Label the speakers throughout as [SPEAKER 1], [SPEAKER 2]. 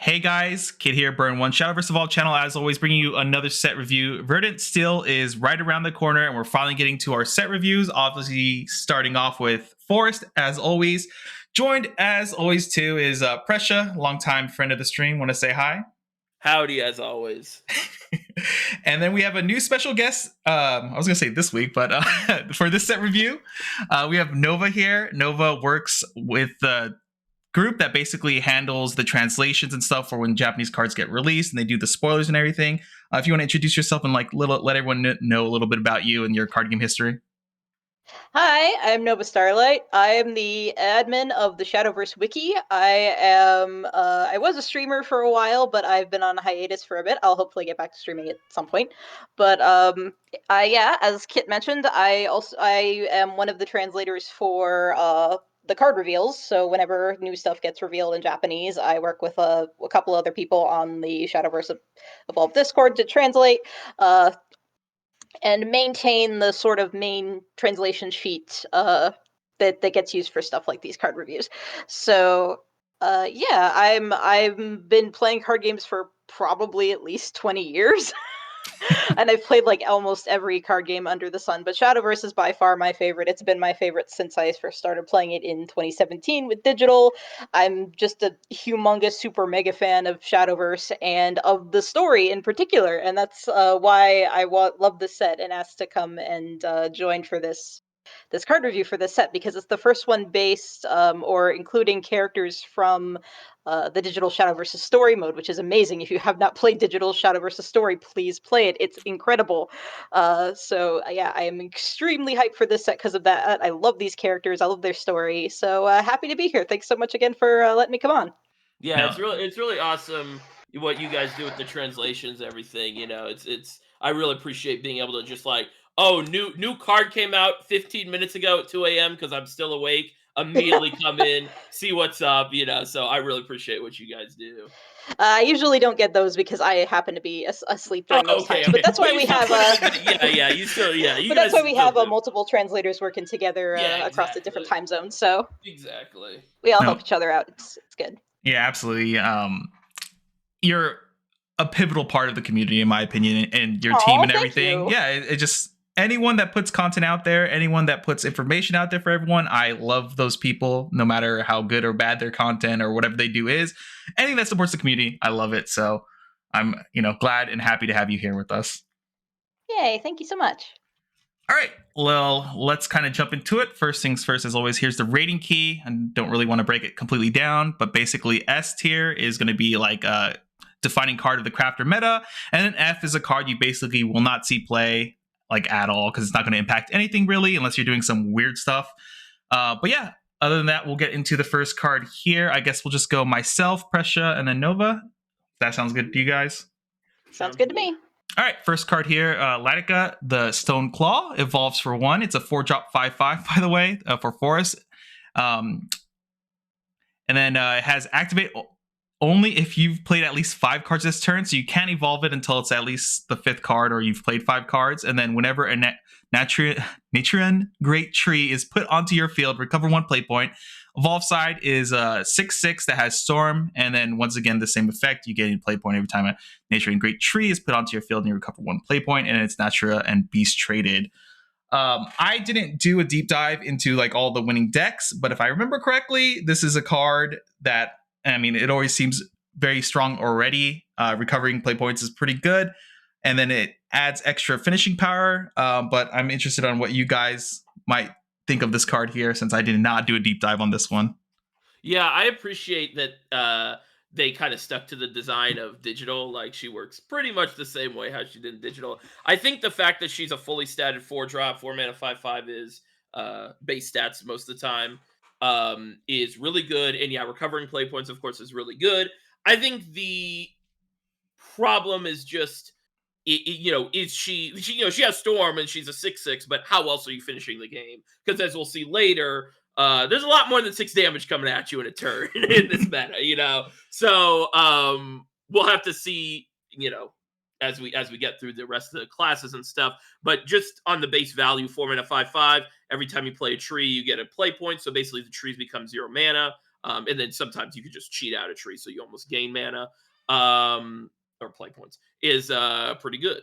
[SPEAKER 1] Hey guys, Kid here, Burn One, Shadowverse Evolved channel, as always, bringing you another set review. Verdant still is right around the corner, and we're finally getting to our set reviews. Obviously, starting off with Forest, as always. Joined, as always, too, is Presha, longtime friend of the stream. Want to say hi?
[SPEAKER 2] Howdy, as always.
[SPEAKER 1] And then we have a new special guest. I was going to say this week, but for this set review, we have Nova here. Nova works with the group that basically handles the translations and stuff for when Japanese cards get released, and they do the spoilers and everything. If you want to introduce yourself and let everyone know a little bit about you and your card game history.
[SPEAKER 3] Hi, I'm Nova Starlight. I am the admin of the Shadowverse wiki. I was a streamer for a while, but I've been on hiatus for a bit. I'll hopefully get back to streaming at some point. But as Kit mentioned, I am one of the translators for the card reveals. So whenever new stuff gets revealed in Japanese, I work with a couple other people on the Shadowverse Evolved Discord to translate. And maintain the sort of main translation sheet that gets used for stuff like these card reviews. So I've been playing card games for probably at least 20 years. And I've played like almost every card game under the sun, but Shadowverse is by far my favorite. It's been my favorite since I first started playing it in 2017 with digital. I'm just a humongous super mega fan of Shadowverse and of the story in particular, and that's why I love this set and asked to come and join for this card review for this set, because it's the first one based or including characters from the digital Shadowverse story mode, which is amazing. If you have not played digital Shadowverse story, please play it. It's incredible. I am extremely hyped for this set because of that. I love these characters. I love their story. So happy to be here. Thanks so much again for letting me come on.
[SPEAKER 2] Yeah,
[SPEAKER 1] No,
[SPEAKER 2] it's really awesome what you guys do with the translations, everything. It's I really appreciate being able to just like, oh, new card came out 15 minutes ago at 2 a.m. because I'm still awake. Immediately come in, see what's up. So I really appreciate what you guys do.
[SPEAKER 3] I usually don't get those because I happen to be asleep during those
[SPEAKER 2] Okay,
[SPEAKER 3] times. But
[SPEAKER 2] okay,
[SPEAKER 3] that's
[SPEAKER 2] but
[SPEAKER 3] why
[SPEAKER 2] you
[SPEAKER 3] we
[SPEAKER 2] still
[SPEAKER 3] have
[SPEAKER 2] put in the yeah, you
[SPEAKER 3] but that's
[SPEAKER 2] guys
[SPEAKER 3] why we
[SPEAKER 2] still
[SPEAKER 3] have
[SPEAKER 2] do.
[SPEAKER 3] multiple translators working together
[SPEAKER 2] Yeah,
[SPEAKER 3] across the different
[SPEAKER 2] exactly,
[SPEAKER 3] time zones. So
[SPEAKER 2] exactly.
[SPEAKER 3] we all
[SPEAKER 1] no,
[SPEAKER 3] help each other out. It's good.
[SPEAKER 1] yeah, absolutely. You're a pivotal part of the community, in my opinion, and your team
[SPEAKER 3] Oh,
[SPEAKER 1] and
[SPEAKER 3] thank
[SPEAKER 1] everything.
[SPEAKER 3] you.
[SPEAKER 1] Yeah, it just anyone that puts content out there, anyone that puts information out there for everyone, I love those people, no matter how good or bad their content or whatever they do is. Anything that supports the community, I love it. So I'm, glad and happy to have you here with us.
[SPEAKER 3] Yay, thank you so much.
[SPEAKER 1] All right, well, let's kind of jump into it. First things first, as always, here's the rating key. I don't really want to break it completely down, but basically S tier is going to be like a defining card of the crafter meta, and then F is a card you basically will not see play like at all because it's not going to impact anything really unless you're doing some weird stuff. But yeah, other than that, we'll get into the first card here. I guess we'll just go myself, Presha, and then Nova. That sounds good to you guys?
[SPEAKER 3] Sounds good to me.
[SPEAKER 1] All right, first card here, Latica, the Stone Claw, evolves for 1. It's a 4-drop 5/5, by the way, for Forest. And then it has activate only if you've played at least 5 cards this turn, so you can't evolve it until it's at least the 5th card or you've played 5 cards. And then whenever a Natrian Great Tree is put onto your field, recover 1 play point. Evolve side is a 6/6 that has Storm, and then once again the same effect. You get a play point every time a Nature and Great Tree is put onto your field, and you recover 1 play point, and it's Natura and Beast traded. I didn't do a deep dive into like all the winning decks, but if I remember correctly, this is a card that, I mean, it always seems very strong already. Recovering play points is pretty good, and then it adds extra finishing power. But I'm interested on what you guys might think of this card here, since I did not do a deep dive on this one.
[SPEAKER 2] Yeah, I appreciate that they kind of stuck to the design of digital. Like, she works pretty much the same way how she did in digital. I think the fact that she's a fully statted 4-drop, 4 mana 5/5 is base stats most of the time, is really good. And yeah, recovering play points, of course, is really good. I think the problem is just, is she has Storm and she's a 6/6, but how else are you finishing the game? Because as we'll see later, there's a lot more than 6 damage coming at you in a turn in this meta. So we'll have to see, as we get through the rest of the classes and stuff. But just on the base value, 4 mana 5/5. Every time you play a tree, you get a play point. So basically, the trees become 0 mana. And then sometimes you could just cheat out a tree so you almost gain mana or play points, is pretty good.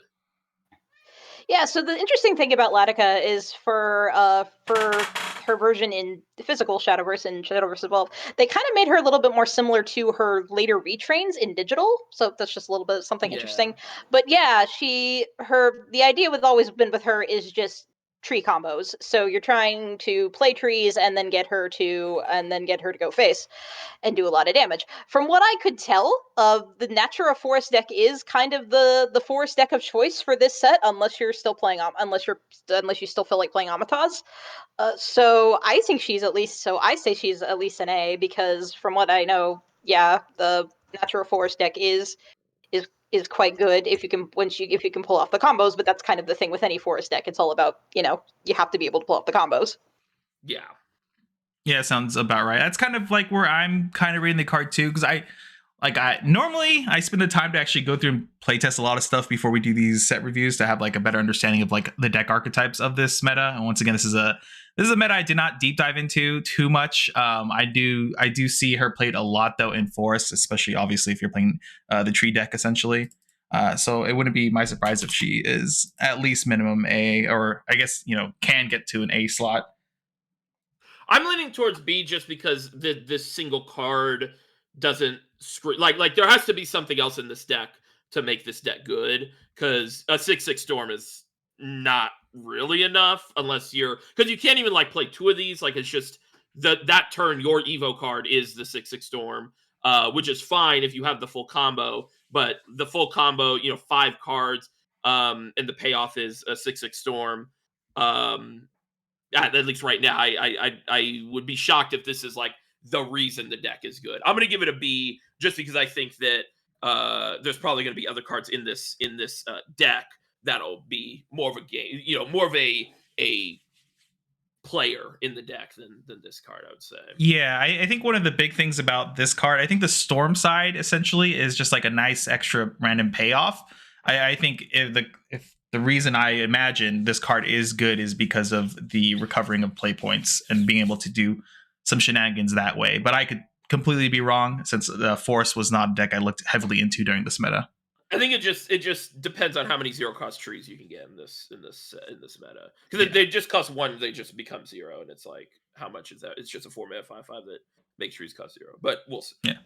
[SPEAKER 3] Yeah, so the interesting thing about Latica is for her version in the physical Shadowverse and Shadowverse Evolved, they kind of made her a little bit more similar to her later retrains in digital. So that's just a little bit of something interesting. But yeah, the idea with always been with her is just tree combos. So you're trying to play trees and then get her to go face and do a lot of damage. From what I could tell, the Natura Forest deck is kind of the forest deck of choice for this set, unless you still feel like playing Amataz. So I say she's at least an A, because from what I know, yeah, the Natura Forest deck is quite good if you can pull off the combos. But that's kind of the thing with any forest deck. It's all about, you have to be able to pull off the combos.
[SPEAKER 2] Yeah.
[SPEAKER 1] Yeah, sounds about right. That's kind of like where I'm kind of reading the card too, because I normally I spend the time to actually go through and playtest a lot of stuff before we do these set reviews to have like a better understanding of like the deck archetypes of this meta. And once again, this is a meta I did not deep dive into too much. I do see her played a lot though in Forest, especially obviously if you're playing the tree deck essentially. So it wouldn't be my surprise if she is at least minimum A, or I guess can get to an A slot.
[SPEAKER 2] I'm leaning towards B just because this single card doesn't screw, like there has to be something else in this deck to make this deck good, because a 6/6 Storm is not really enough because you can't even like play two of these. Like it's just that turn your Evo card is the 6/6 Storm, which is fine if you have the full combo, but the full combo, 5 cards, and the payoff is a 6/6 Storm. At least right now, I would be shocked if this is like the reason the deck is good. I'm going to give it a B just because I think that there's probably going to be other cards in this deck that'll be more of a game, more of a player in the deck than this card, I would say.
[SPEAKER 1] Yeah, I think one of the big things about this card, I think the Storm side essentially is just like a nice extra random payoff. I think if the reason I imagine this card is good is because of the recovering of play points and being able to do some shenanigans that way. But I could completely be wrong, since the Forest was not a deck I looked heavily into during this meta.
[SPEAKER 2] I think it just depends on how many 0-cost trees you can get in this meta. Because they just cost 1, they just become 0, and it's like, how much is that? It's just a 4-mana 5/5 that makes trees cost 0. But we'll see.
[SPEAKER 1] Yeah.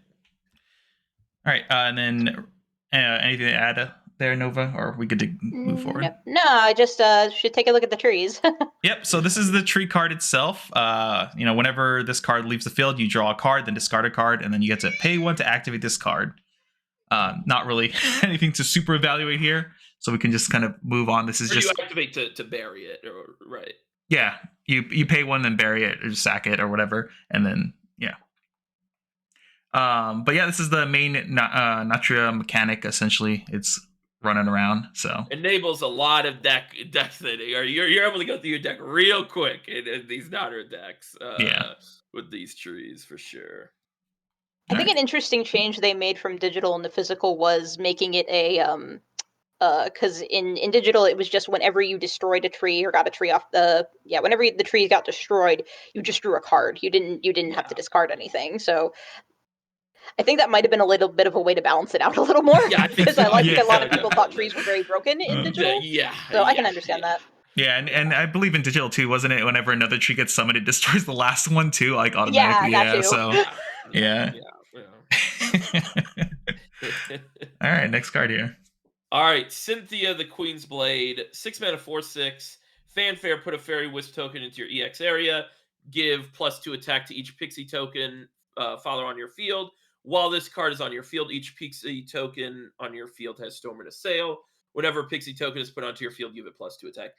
[SPEAKER 1] All right, and then anything to add there, Nova, or we could move forward?
[SPEAKER 3] No, I just should take a look at the trees.
[SPEAKER 1] Yep, so this is the tree card itself. Whenever this card leaves the field, you draw a card, then discard a card, and then you get to pay 1 to activate this card. Not really anything to super evaluate here, so we can just kind of move on. This is just
[SPEAKER 2] you activate to bury it, right?
[SPEAKER 1] Yeah, you pay 1, then bury it or sack it or whatever, and then yeah. But yeah, this is the main Natura mechanic. Essentially, it's running around, so
[SPEAKER 2] enables a lot of deck thinning. Or you're able to go through your deck real quick in these Natura decks. With these trees for sure.
[SPEAKER 3] I think an interesting change they made from digital into physical was making it a because in digital it was just whenever you destroyed a tree or got a tree off whenever the tree got destroyed, you just drew a card. You didn't have to discard anything. So I think that might have been a little bit of a way to balance it out a little more.
[SPEAKER 2] Yeah,
[SPEAKER 3] because I think a lot of people thought trees were very broken in digital. So I can understand that.
[SPEAKER 1] Yeah, and I believe in digital too, wasn't it? Whenever another tree gets summoned, it destroys the last one too, like automatically.
[SPEAKER 3] Yeah, that too.
[SPEAKER 1] So yeah. All right, next card here.
[SPEAKER 2] All right, Cynthia the Queen's Blade, 6 mana 4/6. Fanfare, put a Fairy Wisp token into your EX area. Give +2 attack to each pixie token follower on your field. While this card is on your field, each pixie token on your field has Storm and Assail. Whenever a pixie token is put onto your field, give it +2 attack.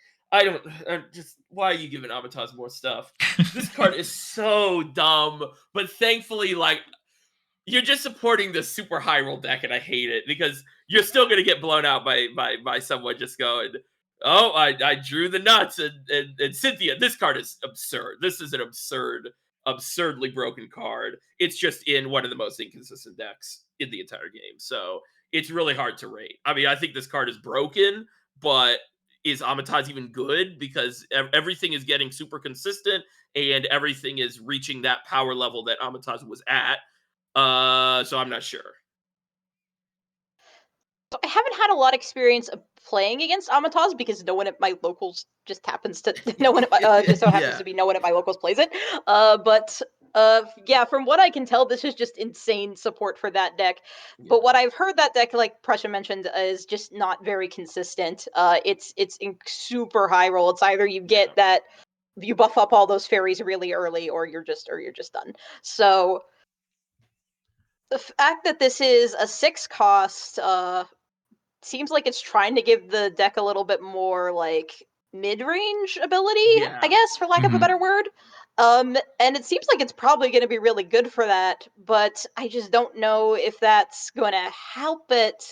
[SPEAKER 2] Why are you giving Amataz more stuff? This card is so dumb, but thankfully, like, you're just supporting the super high roll deck, and I hate it because you're still going to get blown out by someone just going, oh, I drew the nuts, and Cynthia, this card is absurd. This is an absurdly broken card. It's just in one of the most inconsistent decks in the entire game, so it's really hard to rate. I mean, I think this card is broken, but is Amataz even good? Because everything is getting super consistent and everything is reaching that power level that Amataz was at. So I'm not sure.
[SPEAKER 3] So I haven't had a lot of experience of playing against Amataz because no one at my locals just happens to no one at my, just so happens
[SPEAKER 2] Yeah.
[SPEAKER 3] to be no one at my locals plays it. But yeah, from what I can tell, this is just insane support for that deck. But what I've heard that deck, like Prussia mentioned, is just not very consistent. It's in super high roll. It's either you get that you buff up all those fairies really early, or you're just done. So the fact that this is a 6 cost seems like it's trying to give the deck a little bit more like mid-range ability, I guess, for lack of a better word. And it seems like it's probably going to be really good for that, but I just don't know if that's going to help it.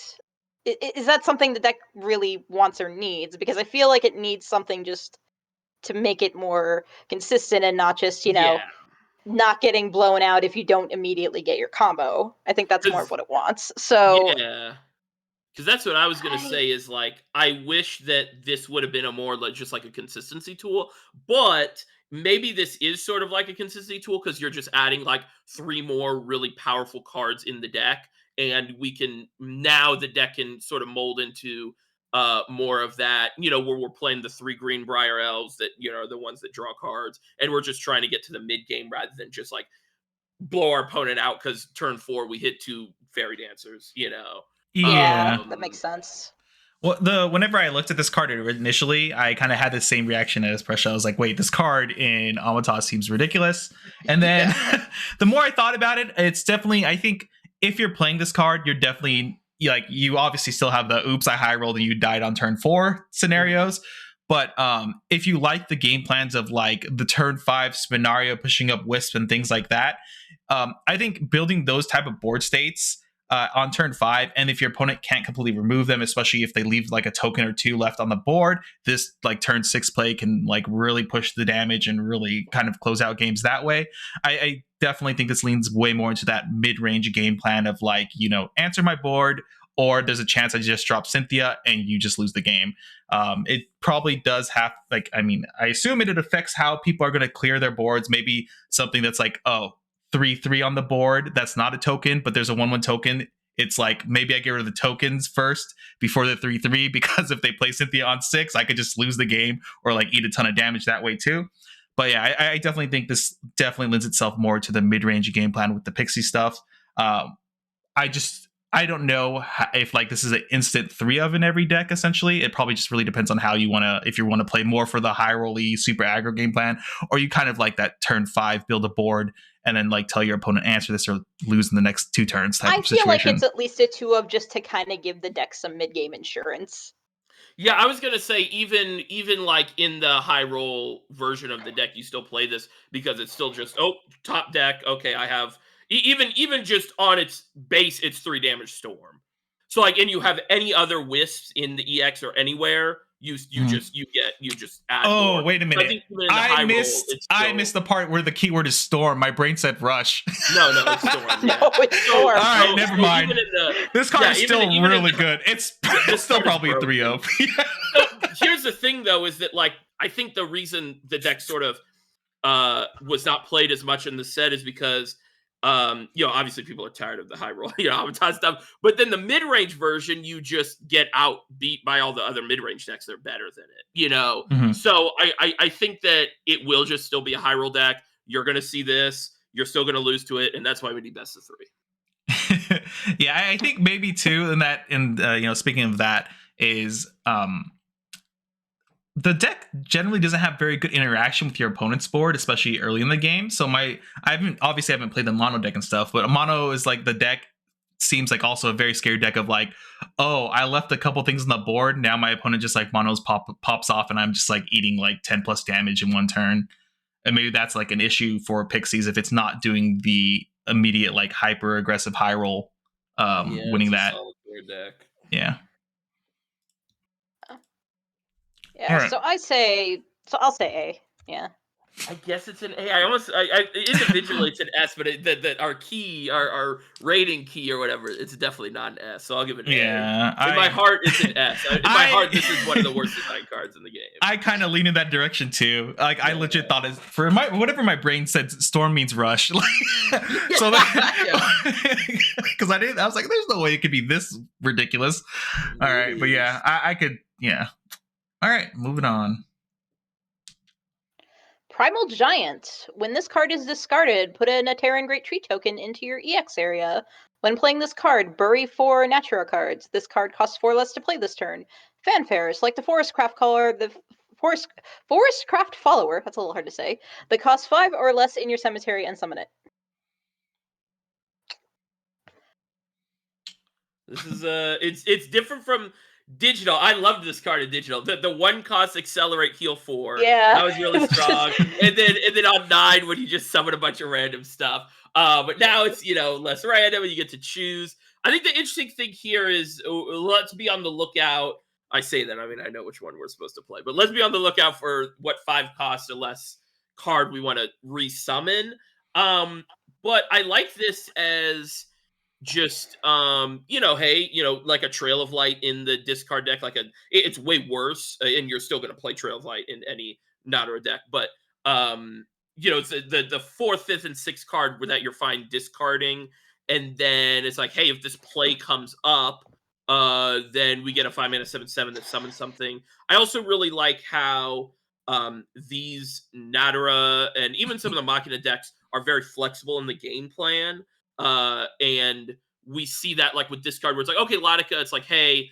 [SPEAKER 3] Is that something the deck really wants or needs? Because I feel like it needs something just to make it more consistent and not just, not getting blown out if you don't immediately get your combo. I think that's more of what it wants. So
[SPEAKER 2] Yeah. Because that's what I was gonna say is like I wish that this would have been a more like just like a consistency tool, but maybe this is sort of like a consistency tool because you're just adding like 3 more really powerful cards in the deck, and we can now the deck can sort of mold into more of that, where we're playing the 3 green Briar Elves that are the ones that draw cards, and we're just trying to get to the mid game rather than just like blow our opponent out because turn 4 we hit 2 Fairy Dancers.
[SPEAKER 3] yeah,
[SPEAKER 1] Yeah.
[SPEAKER 3] that makes sense.
[SPEAKER 1] Well, whenever I looked at this card initially, I kind of had the same reaction as Pressure. I was like, "Wait, this card in Amataz seems ridiculous." And then the more I thought about it, it's definitely. I think if you're playing this card, you're definitely like you obviously still have the "Oops, I high rolled and you died on turn 4" scenarios. But if you like the game plans of like the turn 5 Spinario pushing up Wisp and things like that, I think building those type of board states on turn 5, and if your opponent can't completely remove them, especially if they leave like a token or 2 left on the board, this like turn 6 play can like really push the damage and really kind of close out games that way. I definitely think this leans way more into that mid-range game plan of like, answer my board, or there's a chance I just drop Cynthia and you just lose the game. It probably does have like, I assume it affects how people are going to clear their boards. Maybe something that's like, 3/3 on the board. That's not a token, but there's a 1/1 token. It's like maybe I get rid of the tokens first before the 3/3 because if they play Cynthia on 6, I could just lose the game or like eat a ton of damage that way too. But yeah, I definitely think this definitely lends itself more to the mid-range game plan with the Pixie stuff. I don't know if like this is an instant 3 of in every deck. Essentially, it probably just really depends on how you want to. If you want to play more for the high rolly super aggro game plan, or you kind of like that turn 5 build a board and then like tell your opponent answer this or lose in the next 2 turns type of situation.
[SPEAKER 3] I feel like it's at least a 2 of just to kind of give the deck some mid game insurance.
[SPEAKER 2] Yeah, I was gonna say even like in the high roll version of the deck, you still play this because it's still just top deck. Okay, I have even just on its base, it's 3 damage storm. So like, and you have any other wisps in the EX or anywhere, you just add more.
[SPEAKER 1] Wait a minute! I missed the part where the keyword is storm. My brain said rush.
[SPEAKER 2] No, it's storm. Yeah.
[SPEAKER 3] No, it's storm.
[SPEAKER 1] All right, never mind. This card is still really good. It's still probably a 3-0.
[SPEAKER 2] So here's the thing, though, is that like I think the reason the deck sort of was not played as much in the set is because obviously people are tired of the high roll, Avatars stuff. But then the mid range version, you just get out beat by all the other mid range decks that are better than it. So I think that it will just still be a high roll deck. You're gonna see this. You're still gonna lose to it, and that's why we need best of 3.
[SPEAKER 1] Yeah, I think maybe too. And speaking of that, is the deck generally doesn't have very good interaction with your opponent's board, especially early in the game. So I haven't played the mono deck and stuff, but mono is like the deck seems like also a very scary deck of like, oh, I left a couple things on the board. Now my opponent just like monos pops off and I'm just like eating like 10 plus damage in one turn. And maybe that's like an issue for Pixies if it's not doing the immediate like hyper aggressive high roll, winning that.
[SPEAKER 2] Deck.
[SPEAKER 1] Yeah.
[SPEAKER 3] Yeah, right. So I'll say A. Yeah.
[SPEAKER 2] I guess it's an A. Individually it's an S, but that our rating key or whatever, it's definitely not an S. So I'll give it an
[SPEAKER 1] Yeah,
[SPEAKER 2] A. In my heart, it's an S. In my heart, this is one of the
[SPEAKER 1] I
[SPEAKER 2] worst design cards in the game.
[SPEAKER 1] I kind of lean in that direction too. Like I legit thought it for whatever my brain said. Storm means rush. Like, so because I was like, there's no way it could be this ridiculous. All right, but yeah, I could. Yeah. All right, moving on.
[SPEAKER 3] Primal Giant. When this card is discarded, put an Terran Great Tree token into your EX area. When playing this card, bury 4 Natura cards. This card costs 4 less to play this turn. Fanfare. Select a Forest Craft color. The Forest Craft follower. That's a little hard to say. That costs 5 or less in your cemetery and summon it.
[SPEAKER 2] This is it's different from digital. I loved this card in digital. The 1 cost accelerate heal 4.
[SPEAKER 3] Yeah,
[SPEAKER 2] that was really strong. and then on 9 when you just summon a bunch of random stuff. But now it's less random and you get to choose. I think the interesting thing here is let's be on the lookout. I say that, I mean, I know which one we're supposed to play, but let's be on the lookout for what 5 cost or less card we want to resummon. But I like this as just hey, like a Trail of Light in the discard deck, it's way worse, and you're still going to play Trail of Light in any Natura deck, but it's the 4th, 5th, and 6th card that you're fine discarding, and then it's like, hey, if this play comes up, then we get a 5-mana 7/7 that summons something. I also really like how these Natura and even some of the Machina decks are very flexible in the game plan. And we see that like with discard where it's like, okay, Latica, it's like, hey,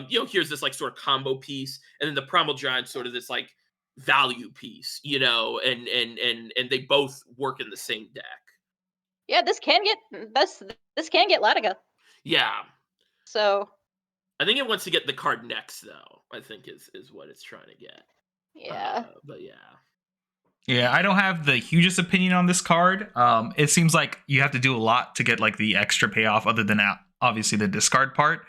[SPEAKER 2] here's this like sort of combo piece, and then the Primal Giant sort of this like value piece, and they both work in the same deck.
[SPEAKER 3] Yeah, this can get Latica.
[SPEAKER 2] Yeah.
[SPEAKER 3] So
[SPEAKER 2] I think it wants to get the card next, though. I think is what it's trying to get.
[SPEAKER 3] Yeah.
[SPEAKER 2] But yeah.
[SPEAKER 1] Yeah, I don't have the hugest opinion on this card. It seems like you have to do a lot to get like the extra payoff, other than obviously the discard part.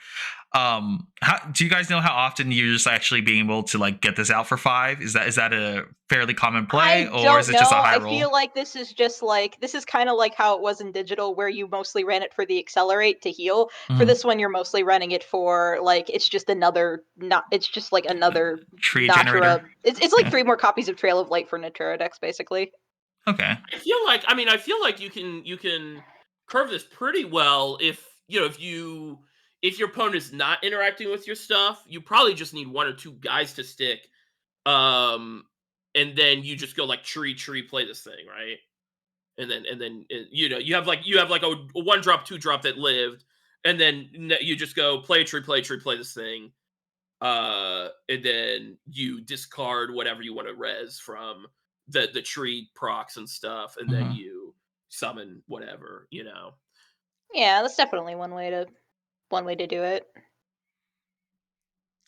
[SPEAKER 1] Do you guys know how often you're just actually being able to like get this out for 5? Is that a fairly common play, or is it just a high roll?
[SPEAKER 3] I feel like this is kind of like how it was in digital, where you mostly ran it for the accelerate to heal. Mm-hmm. For this one, you're mostly running it for like it's just like another
[SPEAKER 1] tree generator.
[SPEAKER 3] It's like 3 more copies of Trail of Light for Natura decks, basically.
[SPEAKER 1] Okay.
[SPEAKER 2] I feel like you can curve this pretty well if your opponent is not interacting with your stuff. You probably just need 1 or 2 guys to stick, and then you just go like tree play this thing, right? And then you have like a 1-drop 2-drop that lived, and then you just go play a tree play this thing, and then you discard whatever you want to res from the tree procs and stuff, and then you summon whatever.
[SPEAKER 3] Yeah, that's definitely one way to do it.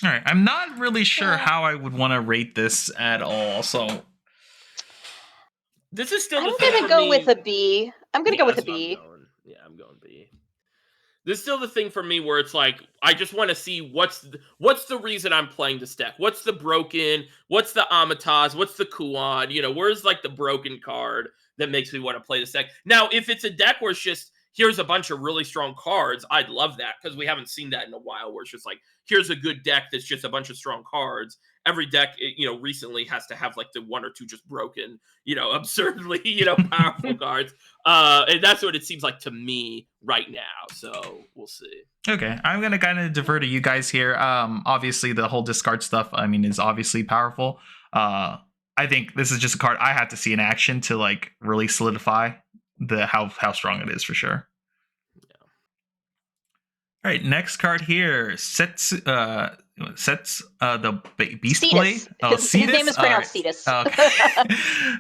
[SPEAKER 1] All right, I'm not really sure how I would want to rate this at all. So
[SPEAKER 2] this is still.
[SPEAKER 3] I'm gonna go with a B. I'm going with a B.
[SPEAKER 2] I'm going B. This is still the thing for me where it's like I just want to see what's the reason I'm playing this deck. What's the broken? What's the Amataz? What's the Kuan? Where's like the broken card that makes me want to play this deck? Now, if it's a deck where it's just here's a bunch of really strong cards, I'd love that, because we haven't seen that in a while, where it's just like, here's a good deck that's just a bunch of strong cards. Every deck, recently has to have like the 1 or 2 just broken, absurdly, powerful cards. And that's what it seems like to me right now. So we'll see.
[SPEAKER 1] Okay, I'm going to kind of defer to you guys here. Obviously, the whole discard stuff, is obviously powerful. I think this is just a card I have to see in action to like really solidify how strong it is for sure. Yeah. All right, next card here. Cetus the Beast Blade.
[SPEAKER 3] Oh, Cetus. His name is pronounced Cetus.
[SPEAKER 1] Okay.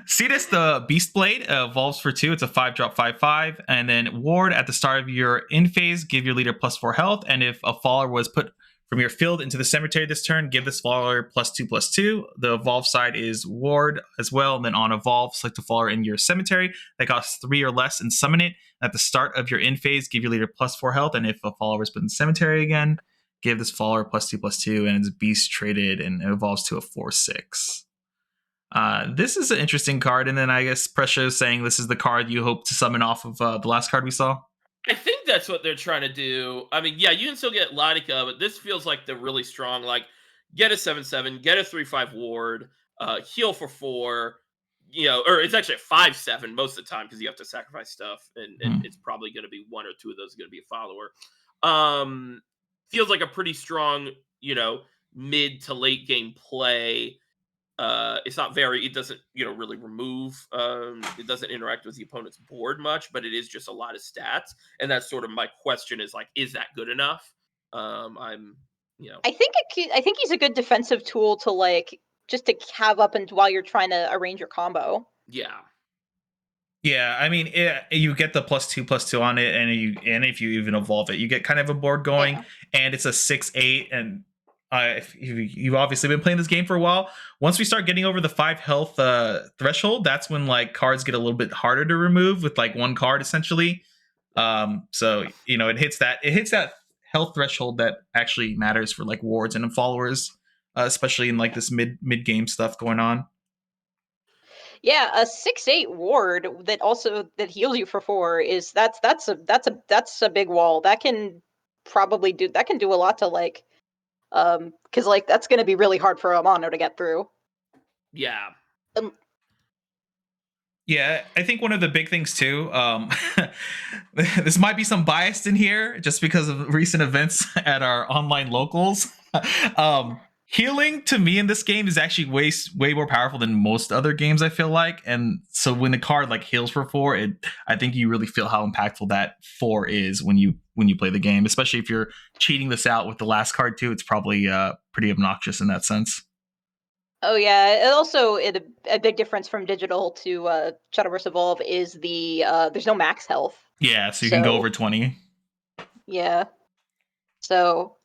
[SPEAKER 1] Cetus the Beast Blade evolves for 2. It's a 5-drop 5/5, and then ward at the start of your end phase. Give your leader +4 health, and if a follower was put from your field into the cemetery this turn, give this follower +2/+2. The evolve side is ward as well. And then on evolve, select a follower in your cemetery that costs 3 or less and summon it. At the start of your end phase, give your leader +4 health. And if a follower is put in the cemetery again, give this follower +2/+2. And it's beast traded and it evolves to a 4/6. This is an interesting card, and then I guess Pressure is saying this is the card you hope to summon off of the last card we saw.
[SPEAKER 2] I think that's what they're trying to do. I mean, yeah, you can still get Latica, but this feels like the really strong, like, get a 7/7, get a 3/5 ward, heal for 4, or it's actually a 5/7 most of the time because you have to sacrifice stuff, and it's probably going to be 1 or 2 of those going to be a follower. Feels like a pretty strong, mid to late game play. It's not it doesn't, really remove, it doesn't interact with the opponent's board much, but it is just a lot of stats. And that's sort of my question is like, is that good enough? I'm,
[SPEAKER 3] I think he's a good defensive tool to like just to have up and while you're trying to arrange your combo.
[SPEAKER 2] Yeah.
[SPEAKER 1] Yeah, I mean, you get the +2/+2 on it, and if you even evolve it, you get kind of a board going, and it's a 6/8, and if you've obviously been playing this game for a while, once we start getting over the 5 health threshold, that's when like cards get a little bit harder to remove with like 1 card essentially. So it hits that health threshold that actually matters for like wards and followers, especially in like this mid game stuff going on.
[SPEAKER 3] Yeah, a 6/8 ward that heals you for 4 is that's a big wall. That can probably do a lot to like because like that's going to be really hard for a mono to get through.
[SPEAKER 2] Yeah.
[SPEAKER 1] Yeah, I think one of the big things too, this might be some bias in here just because of recent events at our online locals. Healing to me in this game is actually way more powerful than most other games, I feel like. And so when the card like heals for 4, I think you really feel how impactful that 4 is when you play the game, especially if you're cheating this out with the last card too. It's probably pretty obnoxious in that sense.
[SPEAKER 3] Oh yeah, it also a big difference from digital to Shadowverse Evolve is the there's no max health.
[SPEAKER 1] Yeah, so you can go over 20.
[SPEAKER 3] Yeah. So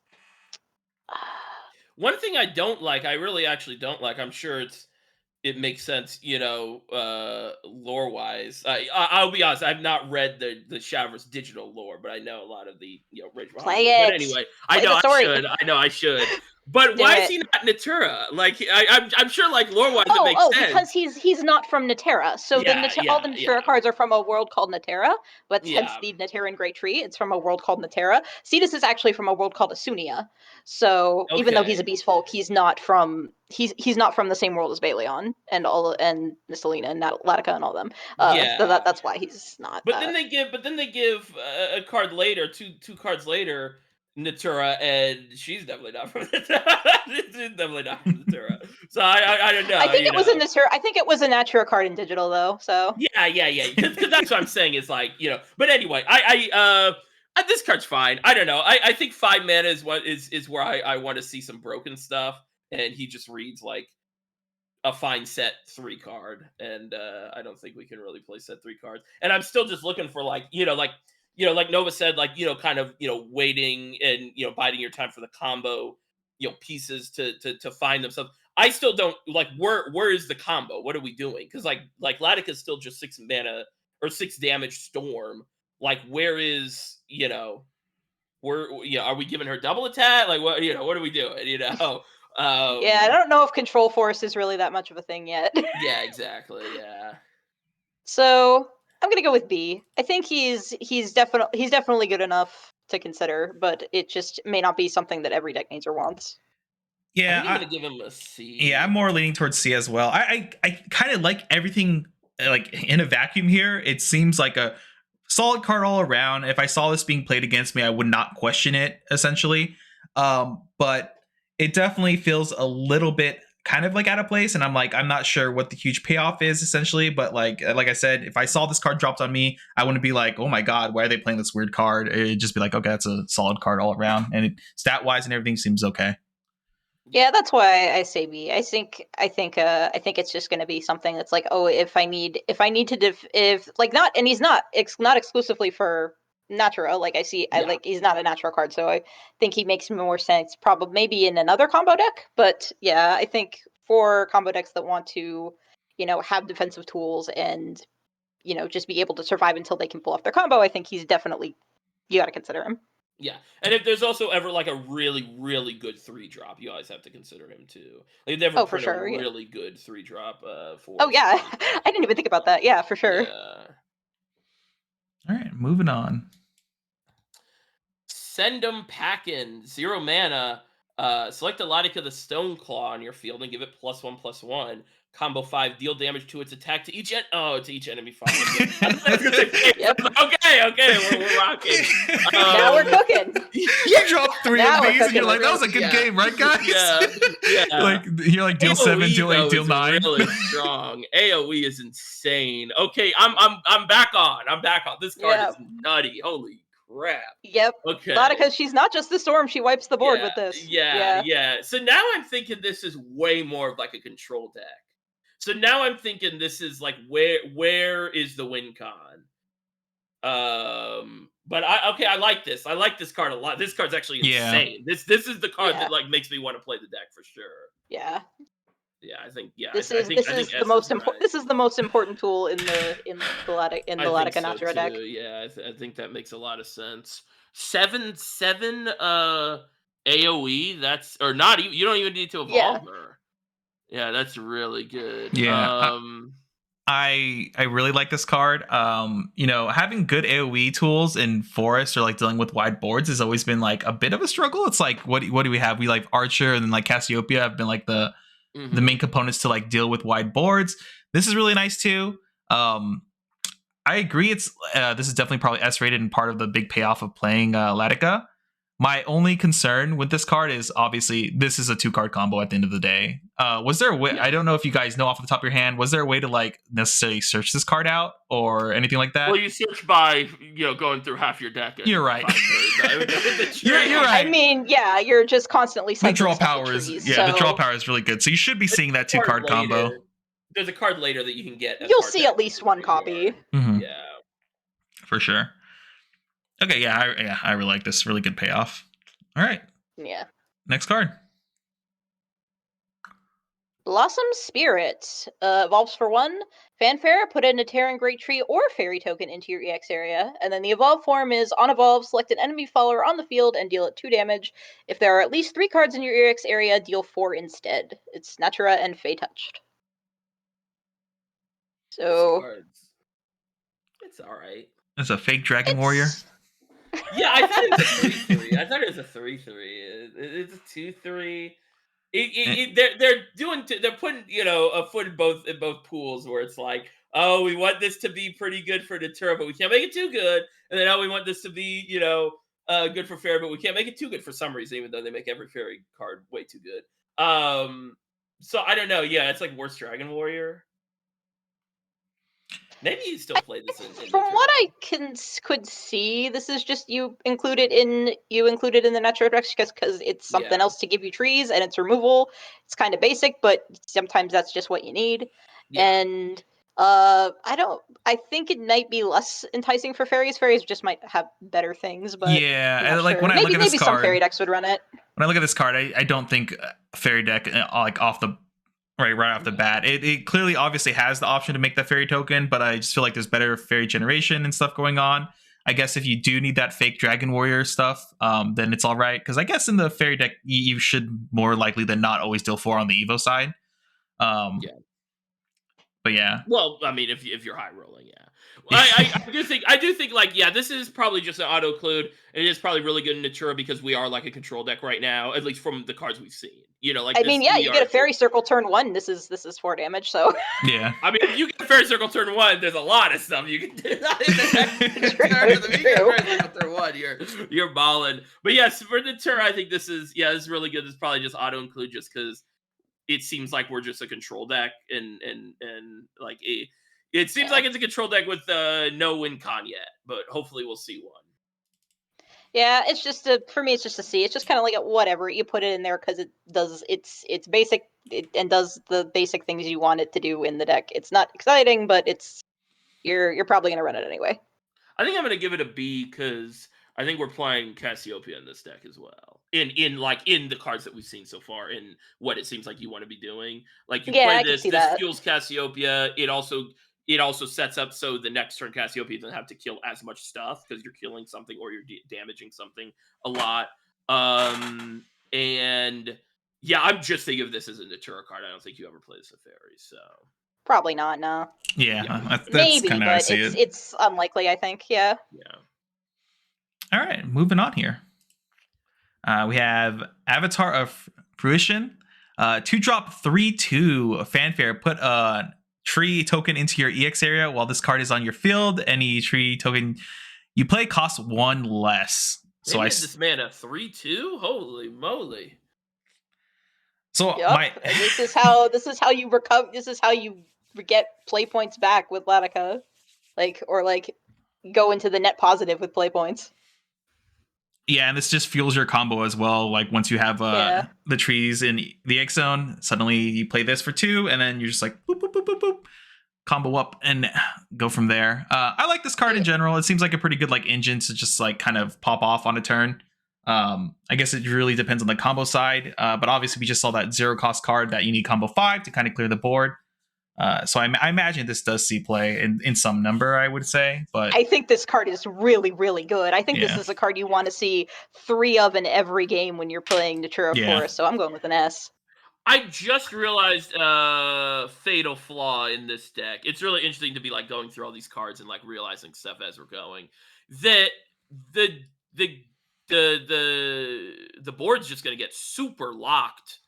[SPEAKER 2] one thing I don't like, I really actually don't like, I'm sure it makes sense, lore wise. I'll be honest, I've not read the Shadowverse digital lore, but I know a lot of the
[SPEAKER 3] play it.
[SPEAKER 2] But anyway, I know I should. But why is he not Natura? Like I'm sure like lore wise it makes sense.
[SPEAKER 3] Because he's not from Naterra. So all the Naterra cards are from a world called Naterra, but hence the Naterran Great Tree. It's from a world called Naterra. Cetus is actually from a world called Asunia. So even though he's a beast folk, he's not from the same world as Baleon and Nissalina and Latica and all them. So that's why he's not.
[SPEAKER 2] But then they give a card later, two cards later, Natura, and she's definitely not from Natura. Definitely not from Natura. So I don't know.
[SPEAKER 3] I think it was a Natura. I think it was a Natura card in digital though. So
[SPEAKER 2] yeah. Because that's what I'm saying is like But anyway, this card's fine. I don't know. I think 5 mana is what is where I want to see some broken stuff, and he just reads like a fine set 3 card, and I don't think we can really play set 3 cards. And I'm still just looking for like Nova said, like kind of waiting and biding your time for the combo pieces to find themselves. I still don't like where is the combo? What are we doing? Because like Latica is still just 6 mana or 6 damage storm. Like where is where are we giving her double attack? Like what what are we doing?
[SPEAKER 3] Yeah, I don't know if Control Force is really that much of a thing yet.
[SPEAKER 2] Yeah, exactly. Yeah.
[SPEAKER 3] So I'm gonna go with B. I think he's definitely good enough to consider, but it just may not be something that every deck needs or wants.
[SPEAKER 2] Yeah, I'm gonna give him a C.
[SPEAKER 1] Yeah, I'm more leaning towards C as well. I kind of like everything like in a vacuum here. It seems like a solid card all around. If I saw this being played against me, I would not question it essentially. But it definitely feels a little bit kind of like out of place, and I'm not sure what the huge payoff is essentially, but like I said, if I saw this card dropped on me, I wouldn't be like, oh my god, why are they playing this weird card? It'd just be like, okay, that's a solid card all around, and stat wise and everything seems okay.
[SPEAKER 3] Yeah, that's why I say B. I think it's just going to be something that's like, oh, if I need to if like not, and he's not exclusively for Natura. Like he's not a natural card, so I think he makes more sense probably maybe in another combo deck. But yeah, I think for combo decks that want to, have defensive tools and just be able to survive until they can pull off their combo, I think he's definitely, you got to consider him.
[SPEAKER 2] Yeah, and if there's also ever like a really, really good 3-drop, you always have to consider him too. Like, they never
[SPEAKER 3] Oh, for
[SPEAKER 2] print a
[SPEAKER 3] sure. Yeah.
[SPEAKER 2] really good 3-drop
[SPEAKER 3] Oh,
[SPEAKER 2] forest.
[SPEAKER 3] yeah. I didn't even think about that. Yeah, for sure.
[SPEAKER 2] Yeah.
[SPEAKER 1] All right, moving on.
[SPEAKER 2] Sendum Packin, 0 mana. Select a Latica the Stone Claw on your field and give it +1/+1. Combo 5, deal damage to its attack to each to each enemy following it. I was gonna say face
[SPEAKER 3] Yep.
[SPEAKER 2] up. Okay, we're rocking.
[SPEAKER 3] Now we're cooking.
[SPEAKER 1] You drop 3
[SPEAKER 3] Now
[SPEAKER 1] of
[SPEAKER 3] we're
[SPEAKER 1] these, and you're
[SPEAKER 3] cooking.
[SPEAKER 1] like, "That was a good
[SPEAKER 2] Yeah.
[SPEAKER 1] game, right, guys?"
[SPEAKER 2] Yeah, yeah.
[SPEAKER 1] Like you're like deal 7, deal 8,
[SPEAKER 2] though,
[SPEAKER 1] deal
[SPEAKER 2] is
[SPEAKER 1] 9.
[SPEAKER 2] really strong. AoE is insane. Okay, I'm back on. I'm back on. This card
[SPEAKER 3] Yeah.
[SPEAKER 2] is nutty. Holy crap.
[SPEAKER 3] Yep.
[SPEAKER 2] Okay.
[SPEAKER 3] Latica, she's not just the storm, she wipes the board
[SPEAKER 2] Yeah,
[SPEAKER 3] with this.
[SPEAKER 2] yeah. So now I'm thinking this is way more of like a control deck. So now I'm thinking this is like where is the win con? But I like this. I like this card a lot. This card's actually
[SPEAKER 1] Yeah.
[SPEAKER 2] insane. This is the card
[SPEAKER 3] Yeah.
[SPEAKER 2] that like makes me want to play the deck for sure.
[SPEAKER 3] Yeah.
[SPEAKER 2] Yeah, I think
[SPEAKER 3] This
[SPEAKER 2] I
[SPEAKER 3] is
[SPEAKER 2] think
[SPEAKER 3] the
[SPEAKER 2] S
[SPEAKER 3] most
[SPEAKER 2] is
[SPEAKER 3] important.
[SPEAKER 2] right.
[SPEAKER 3] This is the most important tool in the
[SPEAKER 2] I think
[SPEAKER 3] Latica
[SPEAKER 2] so
[SPEAKER 3] Natura deck.
[SPEAKER 2] too. Yeah, I think that makes a lot of sense. 7/7 AoE. That's or not. You don't even need to
[SPEAKER 3] Yeah.
[SPEAKER 2] evolve her. Yeah, that's really good.
[SPEAKER 1] Yeah, I really like this card. Having good AoE tools in Forest or like dealing with wide boards has always been like a bit of a struggle. It's like what do we have? We like Archer and then like Cassiopeia have been like the main components to like deal with wide boards. This is really nice too. I agree. It's this is definitely probably S rated and part of the big payoff of playing Latica. My only concern with this card is obviously this is a 2-card combo at the end of the day. Was there a way?
[SPEAKER 2] Yeah.
[SPEAKER 1] I don't know if you guys know off the top of your hand. Was there a way to like necessarily search this card out or anything like that?
[SPEAKER 2] Well, you search by going through half your deck.
[SPEAKER 1] You're right.
[SPEAKER 2] You're
[SPEAKER 1] right.
[SPEAKER 3] I mean, yeah, you're just constantly
[SPEAKER 1] The
[SPEAKER 3] cycling
[SPEAKER 1] draw
[SPEAKER 3] stuff
[SPEAKER 1] power
[SPEAKER 3] with
[SPEAKER 1] is
[SPEAKER 3] trees,
[SPEAKER 1] the draw
[SPEAKER 3] so
[SPEAKER 1] power is really good. So you should be seeing that 2-card combo.
[SPEAKER 2] There's a card later that you can get.
[SPEAKER 3] you'll see at least one copy.
[SPEAKER 1] Mhm.
[SPEAKER 2] Yeah.
[SPEAKER 1] For sure. Okay, I really like this. Really good payoff. All right,
[SPEAKER 3] Yeah.
[SPEAKER 1] next card.
[SPEAKER 3] Blossom Spirit evolves for 1. Fanfare, put in a Terran Great Tree or Fairy token into your EX area, and then the evolve form is on evolve, select an enemy follower on the field and deal it 2 damage. If there are at least 3 cards in your EX area, deal 4 instead. It's Natura and Fey touched. So
[SPEAKER 2] It's all right.
[SPEAKER 1] It's a fake Dragon Warrior.
[SPEAKER 2] Yeah, I thought it was a 3/3. I thought it was a 3/3. It's a 2/3. They're putting a foot in both pools where it's like, oh, we want this to be pretty good for Natura, but we can't make it too good, and then we want this to be good for Fairy, but we can't make it too good for some reason, even though they make every Fairy card way too good. So I don't know. Yeah, it's like worst Dragon Warrior. Maybe you still play this in
[SPEAKER 3] From what I could see, this is just you include it in the Natura deck because it's something else to give you trees and it's removal. It's kind of basic, but sometimes that's just what you need.
[SPEAKER 2] Yeah.
[SPEAKER 3] And I think it might be less enticing for fairies. Fairies just might have better things, but
[SPEAKER 1] yeah,
[SPEAKER 3] I'm
[SPEAKER 1] like
[SPEAKER 3] sure.
[SPEAKER 1] when I look at this
[SPEAKER 3] maybe
[SPEAKER 1] card,
[SPEAKER 3] some fairy decks would run it.
[SPEAKER 1] When I look at this card, I don't think fairy deck like off the right off the bat. It clearly obviously has the option to make that fairy token, but I just feel like there's better fairy generation and stuff going on. I guess if you do need that fake Dragon Warrior stuff, then it's all right. Because I guess in the fairy deck, you should more likely than not always deal 4 on the Evo side.
[SPEAKER 2] Yeah.
[SPEAKER 1] But yeah.
[SPEAKER 2] Well, I mean, if you're high rolling, yeah. I do think like, yeah, this is probably just an auto include, and it is probably really good in Natura because we are like a control deck right now, at least from the cards we've seen. Like
[SPEAKER 3] I mean, yeah, you get a Fairy Circle turn 1. This is 4 damage, so
[SPEAKER 1] yeah.
[SPEAKER 2] I mean, if you get a Fairy Circle turn 1, there's a lot of stuff you can do. Turn 1, you're balling. But yes, for Natura, I think this is really good. This is probably just auto include just because it seems like we're just a control deck, and like it seems like it's a control deck with no win con yet, but hopefully we'll see one.
[SPEAKER 3] Yeah, it's just for me, it's just a C. It's just kind of like whatever you put it in there because it does it's basic and does the basic things you want it to do in the deck. It's not exciting, but you're probably gonna run it anyway.
[SPEAKER 2] I think I'm gonna give it a B because I think we're playing Cassiopeia in this deck as well. In the cards that we've seen so far, in what it seems like you want to be doing. Like you play this fuels Cassiopeia. It also it also sets up so the next turn Cassiopeia doesn't have to kill as much stuff because you're killing something or you're damaging something a lot. And yeah, I'm just thinking of this as a Natura card. I don't think you ever play this with fairies, so
[SPEAKER 3] Probably not, no.
[SPEAKER 1] Yeah, that's
[SPEAKER 3] Maybe,
[SPEAKER 1] kind of how I
[SPEAKER 3] but
[SPEAKER 1] see it.
[SPEAKER 3] it's unlikely, I think. Yeah.
[SPEAKER 1] All right, moving on here. We have Avatar of Fruition. 2-drop 3/2 Fanfare. Put a tree token into your EX area while this card is on your field. Any tree token you play costs 1 less.
[SPEAKER 2] So this man a 3/2. Holy moly!
[SPEAKER 1] So
[SPEAKER 3] this is how you recover. This is how you get play points back with Latica, or go into the net positive with play points.
[SPEAKER 1] Yeah, and this just fuels your combo as well. Like once you have the trees in the X zone, suddenly you play this for 2, and then you're just like boop boop boop boop boop, combo up and go from there. I like this card in general. It seems like a pretty good engine to just kind of pop off on a turn. I guess it really depends on the combo side, but obviously we just saw that 0 cost card that you need combo 5 to kind of clear the board. So I imagine this does see play in some number, I would say. But
[SPEAKER 3] I think this card is really, really good. I think this is a card you want to see 3 of in every game when you're playing Natura Forest. So I'm going with an S.
[SPEAKER 2] I just realized fatal flaw in this deck. It's really interesting to be going through all these cards and realizing stuff as we're going. That the board's just going to get super locked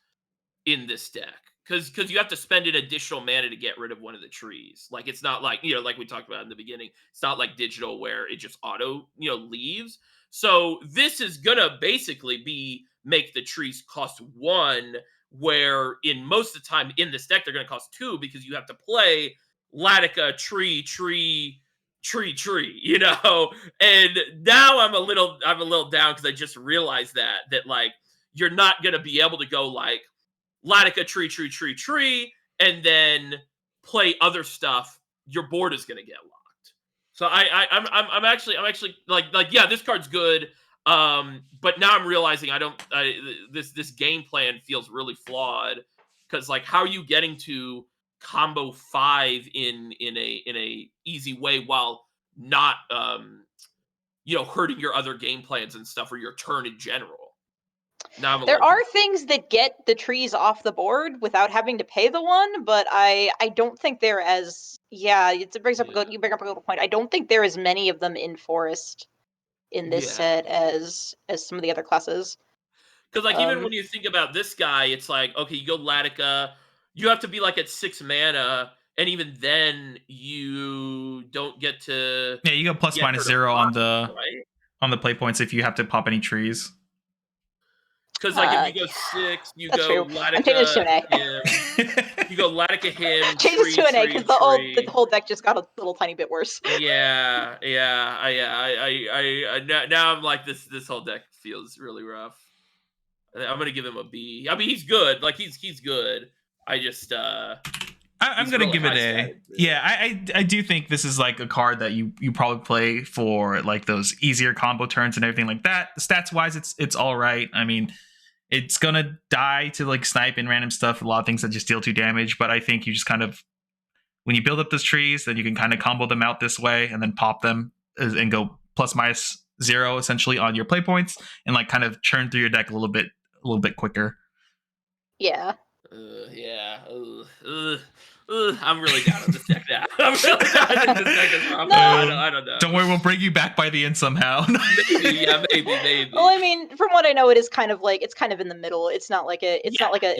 [SPEAKER 2] in this deck. Because you have to spend an additional mana to get rid of one of the trees. It's not like we talked about in the beginning, it's not like digital where it just auto, leaves. So this is gonna basically make the trees cost 1, where in most of the time in this deck, they're gonna cost 2 because you have to play Latica, tree, and now I'm a little down because I just realized that you're not gonna be able to go Latica, tree, and then play other stuff. Your board is gonna get locked. So I'm actually yeah, this card's good. But now I'm realizing this game plan feels really flawed because how are you getting to combo 5 in a easy way while not hurting your other game plans and stuff or your turn in general?
[SPEAKER 3] There are things that get the trees off the board without having to pay the 1, but I don't think they're as it brings up a good point. I don't think there are as many of them in Forest in this set as some of the other classes.
[SPEAKER 2] Because even when you think about this guy, it's okay, you go Latica, you have to be at 6 mana, and even then you don't get to
[SPEAKER 1] you go plus minus 0 on the play points if you have to pop any trees.
[SPEAKER 2] Because if you go 6, you go Latica him. You go Latica him.
[SPEAKER 3] Change this to an A because the whole deck just got a little tiny bit worse.
[SPEAKER 2] Yeah. Now I'm this whole deck feels really rough. I'm gonna give him a B. I mean, he's good. He's good. I just
[SPEAKER 1] I'm gonna give it A. Yeah, I do think this is a card that you probably play for those easier combo turns and everything like that. Stats wise, it's all right. I mean, it's gonna die to snipe and random stuff. A lot of things that just deal 2 damage. But I think you just kind of, when you build up those trees, then you can kind of combo them out this way and then pop them and go plus minus 0 essentially on your play points and kind of churn through your deck a little bit quicker.
[SPEAKER 3] Yeah.
[SPEAKER 2] I'm really down on this deck now. I'm really down on this deck as well. I don't know.
[SPEAKER 1] Don't worry, we'll bring you back by the end somehow.
[SPEAKER 2] maybe.
[SPEAKER 3] Well, I mean, from what I know, it is kind of it's kind of in the middle. It's not like it's not like a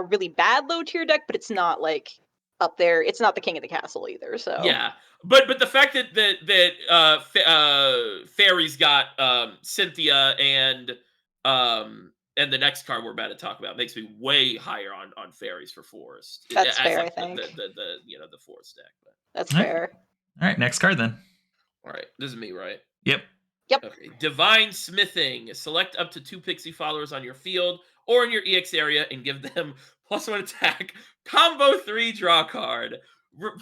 [SPEAKER 3] really bad low tier deck, but it's not up there. It's not the king of the castle either. So
[SPEAKER 2] yeah, but the fact that Fairies got Cynthia and the next card we're about to talk about makes me way higher on Fairies for Forest.
[SPEAKER 3] That's fair, I think.
[SPEAKER 2] The Forest deck. But.
[SPEAKER 3] That's fair.
[SPEAKER 1] All right, next card then.
[SPEAKER 2] All right, this is me, right?
[SPEAKER 1] Yep.
[SPEAKER 2] Okay. Divine Smithing. Select up to 2 pixie followers on your field or in your EX area and give them +1 attack. Combo 3 draw card.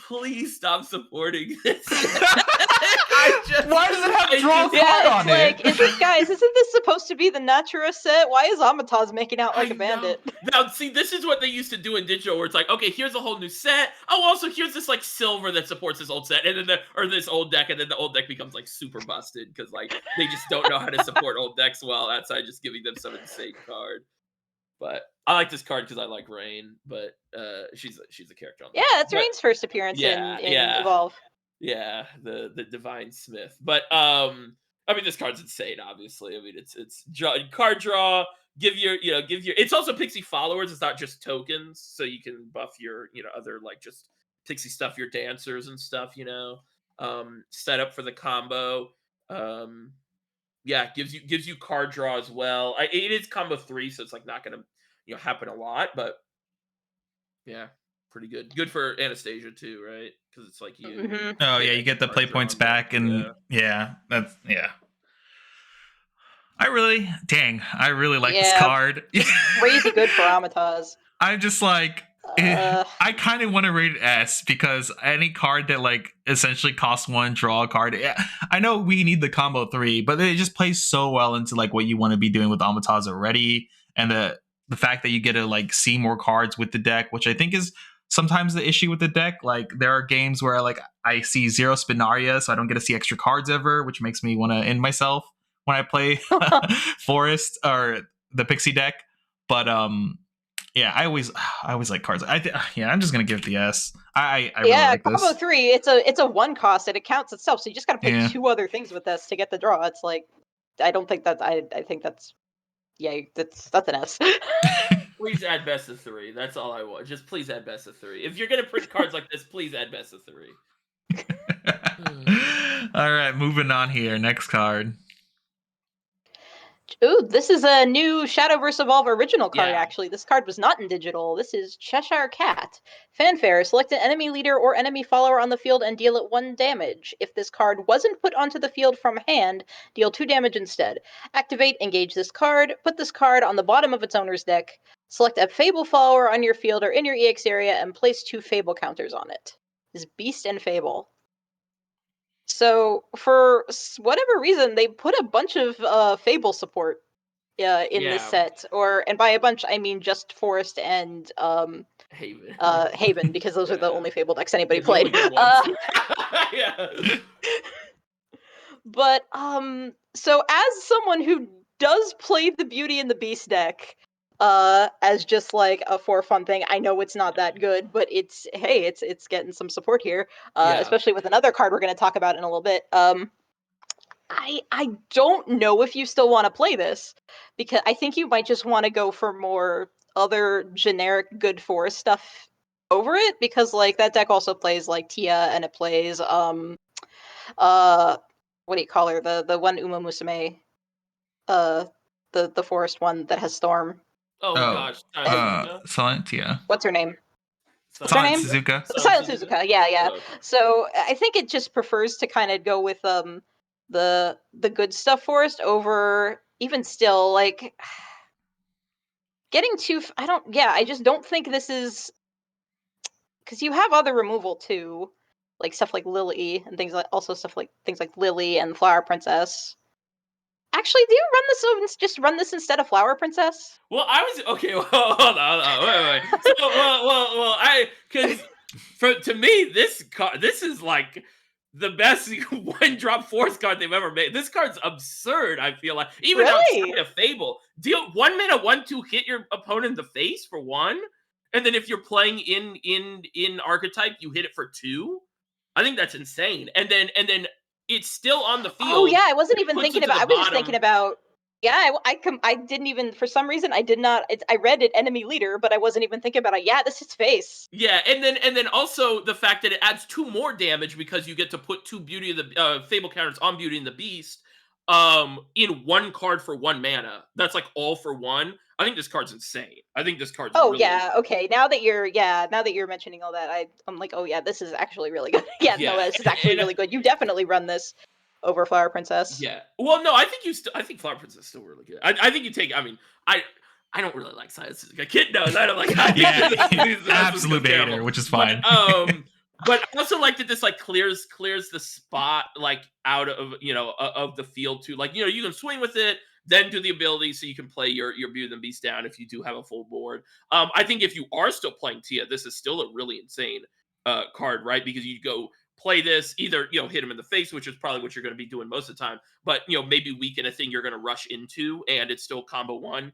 [SPEAKER 2] Please stop supporting this.
[SPEAKER 1] Why does it have draw card on it?
[SPEAKER 3] Is this guy Guys, isn't this supposed to be the Natura set? Why is Amataz making out like
[SPEAKER 2] I
[SPEAKER 3] a bandit?
[SPEAKER 2] Now, see, this is what they used to do in digital, where it's like, okay, here's a whole new set. Oh, also here's this like silver that supports this old set, and then this old deck, and then the old deck becomes like super busted because like they just don't know how to support old decks well outside just giving them some insane card. But I like this card because I like Rain, but she's a character on the
[SPEAKER 3] Yeah, it's
[SPEAKER 2] but,
[SPEAKER 3] Rain's first appearance in Evolve.
[SPEAKER 2] Yeah, the Divine Smith. But I mean, this card's insane. Obviously, I mean, it's card draw. Give your. It's also Pixie followers. It's not just tokens, so you can buff your other like just Pixie stuff, your dancers and stuff. Set up for the combo. Yeah, gives you card draw as well. It is combo 3, so it's like not gonna happen a lot, but yeah. Pretty good. Good for Anastasia too, right? Because it's like you.
[SPEAKER 3] Mm-hmm.
[SPEAKER 1] Oh yeah, you get the play points back, and that's I really like this card.
[SPEAKER 3] Crazy good for Amataz.
[SPEAKER 1] I'm just like, I kind of want to rate it S because any card that like essentially costs 1, draw a card. I know we need the combo 3, but it just plays so well into like what you want to be doing with Amataz already, and the fact that you get to like see more cards with the deck, which I think is sometimes the issue with the deck. Like there are games where like I see 0 Spinaria, so I don't get to see extra cards ever, which makes me want to end myself when I play Forest or the Pixie deck. But yeah, I always like cards. I'm just gonna give it the S. I really like
[SPEAKER 3] combo
[SPEAKER 1] this.
[SPEAKER 3] 3. It's a 1 cost and it counts itself, so you just gotta play 2 other things with this to get the draw. It's like I don't think that I think that's that's an S.
[SPEAKER 2] Please add best of 3. That's all I want. Just please add best of 3. If you're gonna print cards like this, please add best of 3.
[SPEAKER 1] All right, moving on here. Next card.
[SPEAKER 3] Ooh, this is a new Shadowverse Evolve original card, actually. This card was not in digital. This is Cheshire Cat Fanfare. Select an enemy leader or enemy follower on the field and deal it 1 damage. If this card wasn't put onto the field from hand, deal 2 damage instead. Activate, engage this card, put this card on the bottom of its owner's deck, select a Fable follower on your field or in your EX area, and place 2 Fable counters on it. This is Beast and Fable. So, for whatever reason, they put a bunch of Fable support in this set, and by a bunch I mean just Forest and
[SPEAKER 2] Haven.
[SPEAKER 3] Haven, because those are the only Fable decks anybody played. But so as someone who does play the Beauty and the Beast deck as just like a for fun thing, I know it's not that good, but it's getting some support here, especially with another card we're going to talk about in a little bit. I don't know if you still want to play this, because I think you might just want to go for more other generic good Forest stuff over it, because like that deck also plays like Tia, and it plays what do you call her, the one Uma Musume, the Forest one that has Storm.
[SPEAKER 2] Gosh,
[SPEAKER 1] Silent Tia.
[SPEAKER 3] What's her name?
[SPEAKER 1] Silent Suzuka.
[SPEAKER 3] Silent Suzuka. Yeah. So I think it just prefers to kind of go with the good stuff Forest over, even still, like getting too I just don't think this is, because you have other removal too, like stuff like Lily and things like Lily and Flower Princess. Actually, do you run this instead of Flower Princess?
[SPEAKER 2] Well, I was okay. Well, hold on, wait. So, because to me, this is like the best 1-drop Forest card they've ever made. This card's absurd. I feel like even outside of Fable, deal 1 mana 1/2, hit your opponent in the face for 1, and then if you're playing in archetype, you hit it for 2. I think that's insane. And then it's still on the field.
[SPEAKER 3] Oh yeah, I wasn't even thinking about. I was just thinking about. Yeah, I didn't even, for some reason I did not. I read it enemy leader, but I wasn't even thinking about it. Yeah, this is face.
[SPEAKER 2] Yeah, and then also the fact that it adds 2 more damage because you get to put 2 Beauty of the Fable counters on Beauty and the Beast, in 1 card for 1 mana. That's like all for 1. I think this card's insane. I think this card's.
[SPEAKER 3] Oh really... yeah, okay. Now that you're mentioning all that, I'm like, oh yeah, this is actually really good. No, this is actually really good. You definitely run this over Flower Princess.
[SPEAKER 2] Yeah. Well, no, I think Flower Princess is still really good. I think you take. I mean, I don't really like Science. Kid knows I don't like.
[SPEAKER 1] Absolute hater, which is fine.
[SPEAKER 2] But I also like that this like clears the spot like out of of the field too. Like you can swing with it, then do the ability so you can play your Beauty and the Beast down if you do have a full board. I think if you are still playing Tia, this is still a really insane card, right? Because you go play this, either hit him in the face, which is probably what you're going to be doing most of the time, but maybe weaken a thing you're going to rush into, and it's still combo one.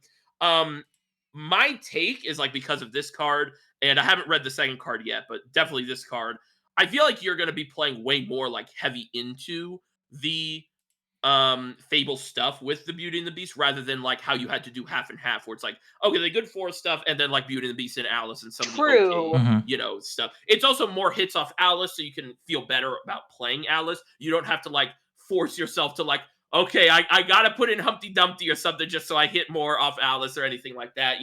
[SPEAKER 2] My take is like, because of this card, and I haven't read the second card yet, but definitely this card, I feel like you're going to be playing way more like heavy into the Fable stuff with the Beauty and the Beast, rather than like how you had to do half and half, where it's like, okay, the good forest stuff, and then like Beauty and the Beast and Alice and some of the
[SPEAKER 3] True.
[SPEAKER 2] okay, stuff. It's also more hits off Alice, so you can feel better about playing Alice. You don't have to like force yourself to like, okay, I gotta put in Humpty Dumpty or something just so I hit more off Alice or anything like that,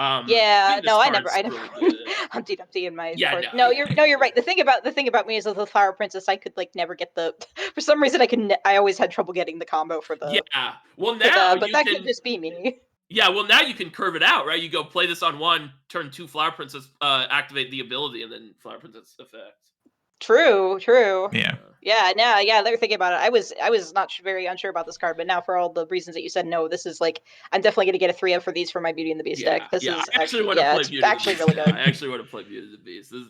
[SPEAKER 2] I
[SPEAKER 3] Yeah,
[SPEAKER 2] think this
[SPEAKER 3] no, I
[SPEAKER 2] card's
[SPEAKER 3] never
[SPEAKER 2] really good.
[SPEAKER 3] Humpty Dumpty in my
[SPEAKER 2] Yeah,
[SPEAKER 3] board.
[SPEAKER 2] no,
[SPEAKER 3] You're right. The thing about me is with the Flower Princess, I could like never get the. For some reason, I always had trouble getting the combo for the.
[SPEAKER 2] Yeah. Well,
[SPEAKER 3] for the-
[SPEAKER 2] now
[SPEAKER 3] but
[SPEAKER 2] you
[SPEAKER 3] that
[SPEAKER 2] can.
[SPEAKER 3] could just be me.
[SPEAKER 2] Yeah, well, now you can curve it out, right? You go play this on one, turn 2 Flower Princess, activate the ability, and then Flower Princess effect.
[SPEAKER 3] True.
[SPEAKER 1] Yeah.
[SPEAKER 3] Yeah, they were thinking about it. I was not very unsure about this card, but now for all the reasons that you said, no, this is like, I'm definitely going to get a 3 for these for my Beauty and the Beast deck. This is
[SPEAKER 2] I actually want to play
[SPEAKER 3] it's
[SPEAKER 2] Beauty and the
[SPEAKER 3] actually
[SPEAKER 2] Beast.
[SPEAKER 3] really good.
[SPEAKER 2] I actually want to play Beauty and the Beast. This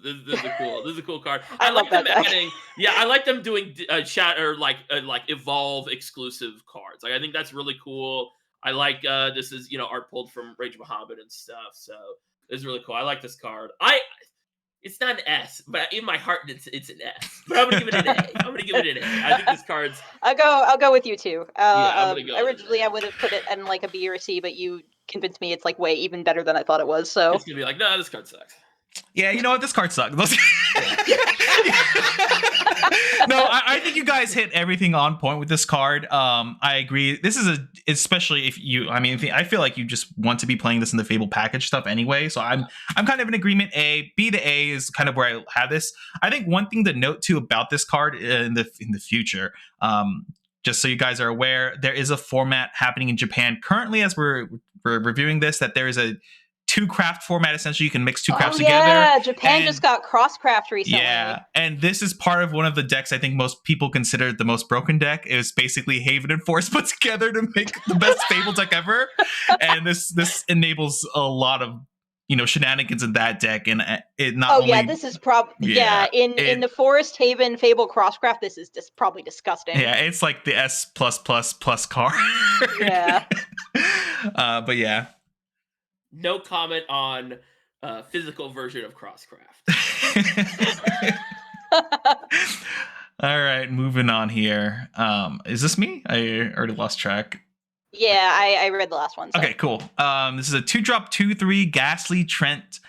[SPEAKER 2] is a cool card.
[SPEAKER 3] I
[SPEAKER 2] like
[SPEAKER 3] love
[SPEAKER 2] them
[SPEAKER 3] that deck.
[SPEAKER 2] adding. Yeah, I like them doing chat or like evolve exclusive cards. Like, I think that's really cool. I like this is art pulled from Rage Muhammad and stuff. So it's really cool. I like this card. It's not an S, but in my heart it's an S. But I'm gonna give it an A. I think this card's.
[SPEAKER 3] I'll go with you too.
[SPEAKER 2] I'm gonna go
[SPEAKER 3] Originally,
[SPEAKER 2] with an A.
[SPEAKER 3] I would have put it in like a B or a C, but you convinced me it's like way even better than I thought it was. So
[SPEAKER 2] It's gonna be like, no, this card sucks.
[SPEAKER 1] Yeah, you know what? This card sucks. No, I think you guys hit everything on point with this card. I agree. This is especially if you, I feel like you just want to be playing this in the Fable package stuff anyway. So I'm kind of in agreement. B to A is kind of where I have this. I think one thing to note too about this card in the future, just so you guys are aware, there is a format happening in Japan currently as we're reviewing this, that there is a 2-craft format. Essentially, you can mix 2 crafts together.
[SPEAKER 3] Yeah, Japan just got cross-craft recently.
[SPEAKER 1] Yeah, and this is part of one of the decks I think most people consider the most broken deck. It was basically Haven and Force put together to make the best Fable deck ever. And this enables a lot of shenanigans in that deck, and it not only.
[SPEAKER 3] This is probably in the Forest Haven Fable crosscraft. This is just probably disgusting.
[SPEAKER 1] Yeah, it's like the S+++ card.
[SPEAKER 3] Yeah.
[SPEAKER 1] But yeah.
[SPEAKER 2] No comment on physical version of Crosscraft.
[SPEAKER 1] All right, moving on here. Is this me? I already lost track.
[SPEAKER 3] Yeah, I read the last one. So.
[SPEAKER 1] Okay, cool. This is a 2-drop 2/3 Ghastly Trent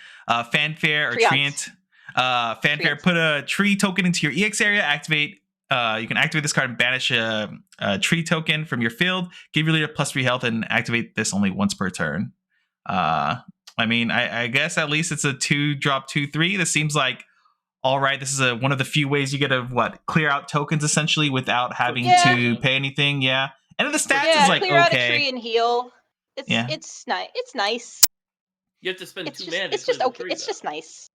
[SPEAKER 1] Fanfare or Treant. Fanfare. Put a tree token into your EX area. Activate. You can activate this card and banish a tree token from your field. Give your leader +3 health and activate this only once per turn. I guess at least it's a 2-drop 2/3. This seems like all right. This is one of the few ways you get to clear out tokens essentially without having to pay anything. Yeah, and then the stats is like
[SPEAKER 3] clear out a tree and heal. It's nice. It's nice.
[SPEAKER 2] You have to spend 2 mana.
[SPEAKER 3] It's just okay. It's just nice.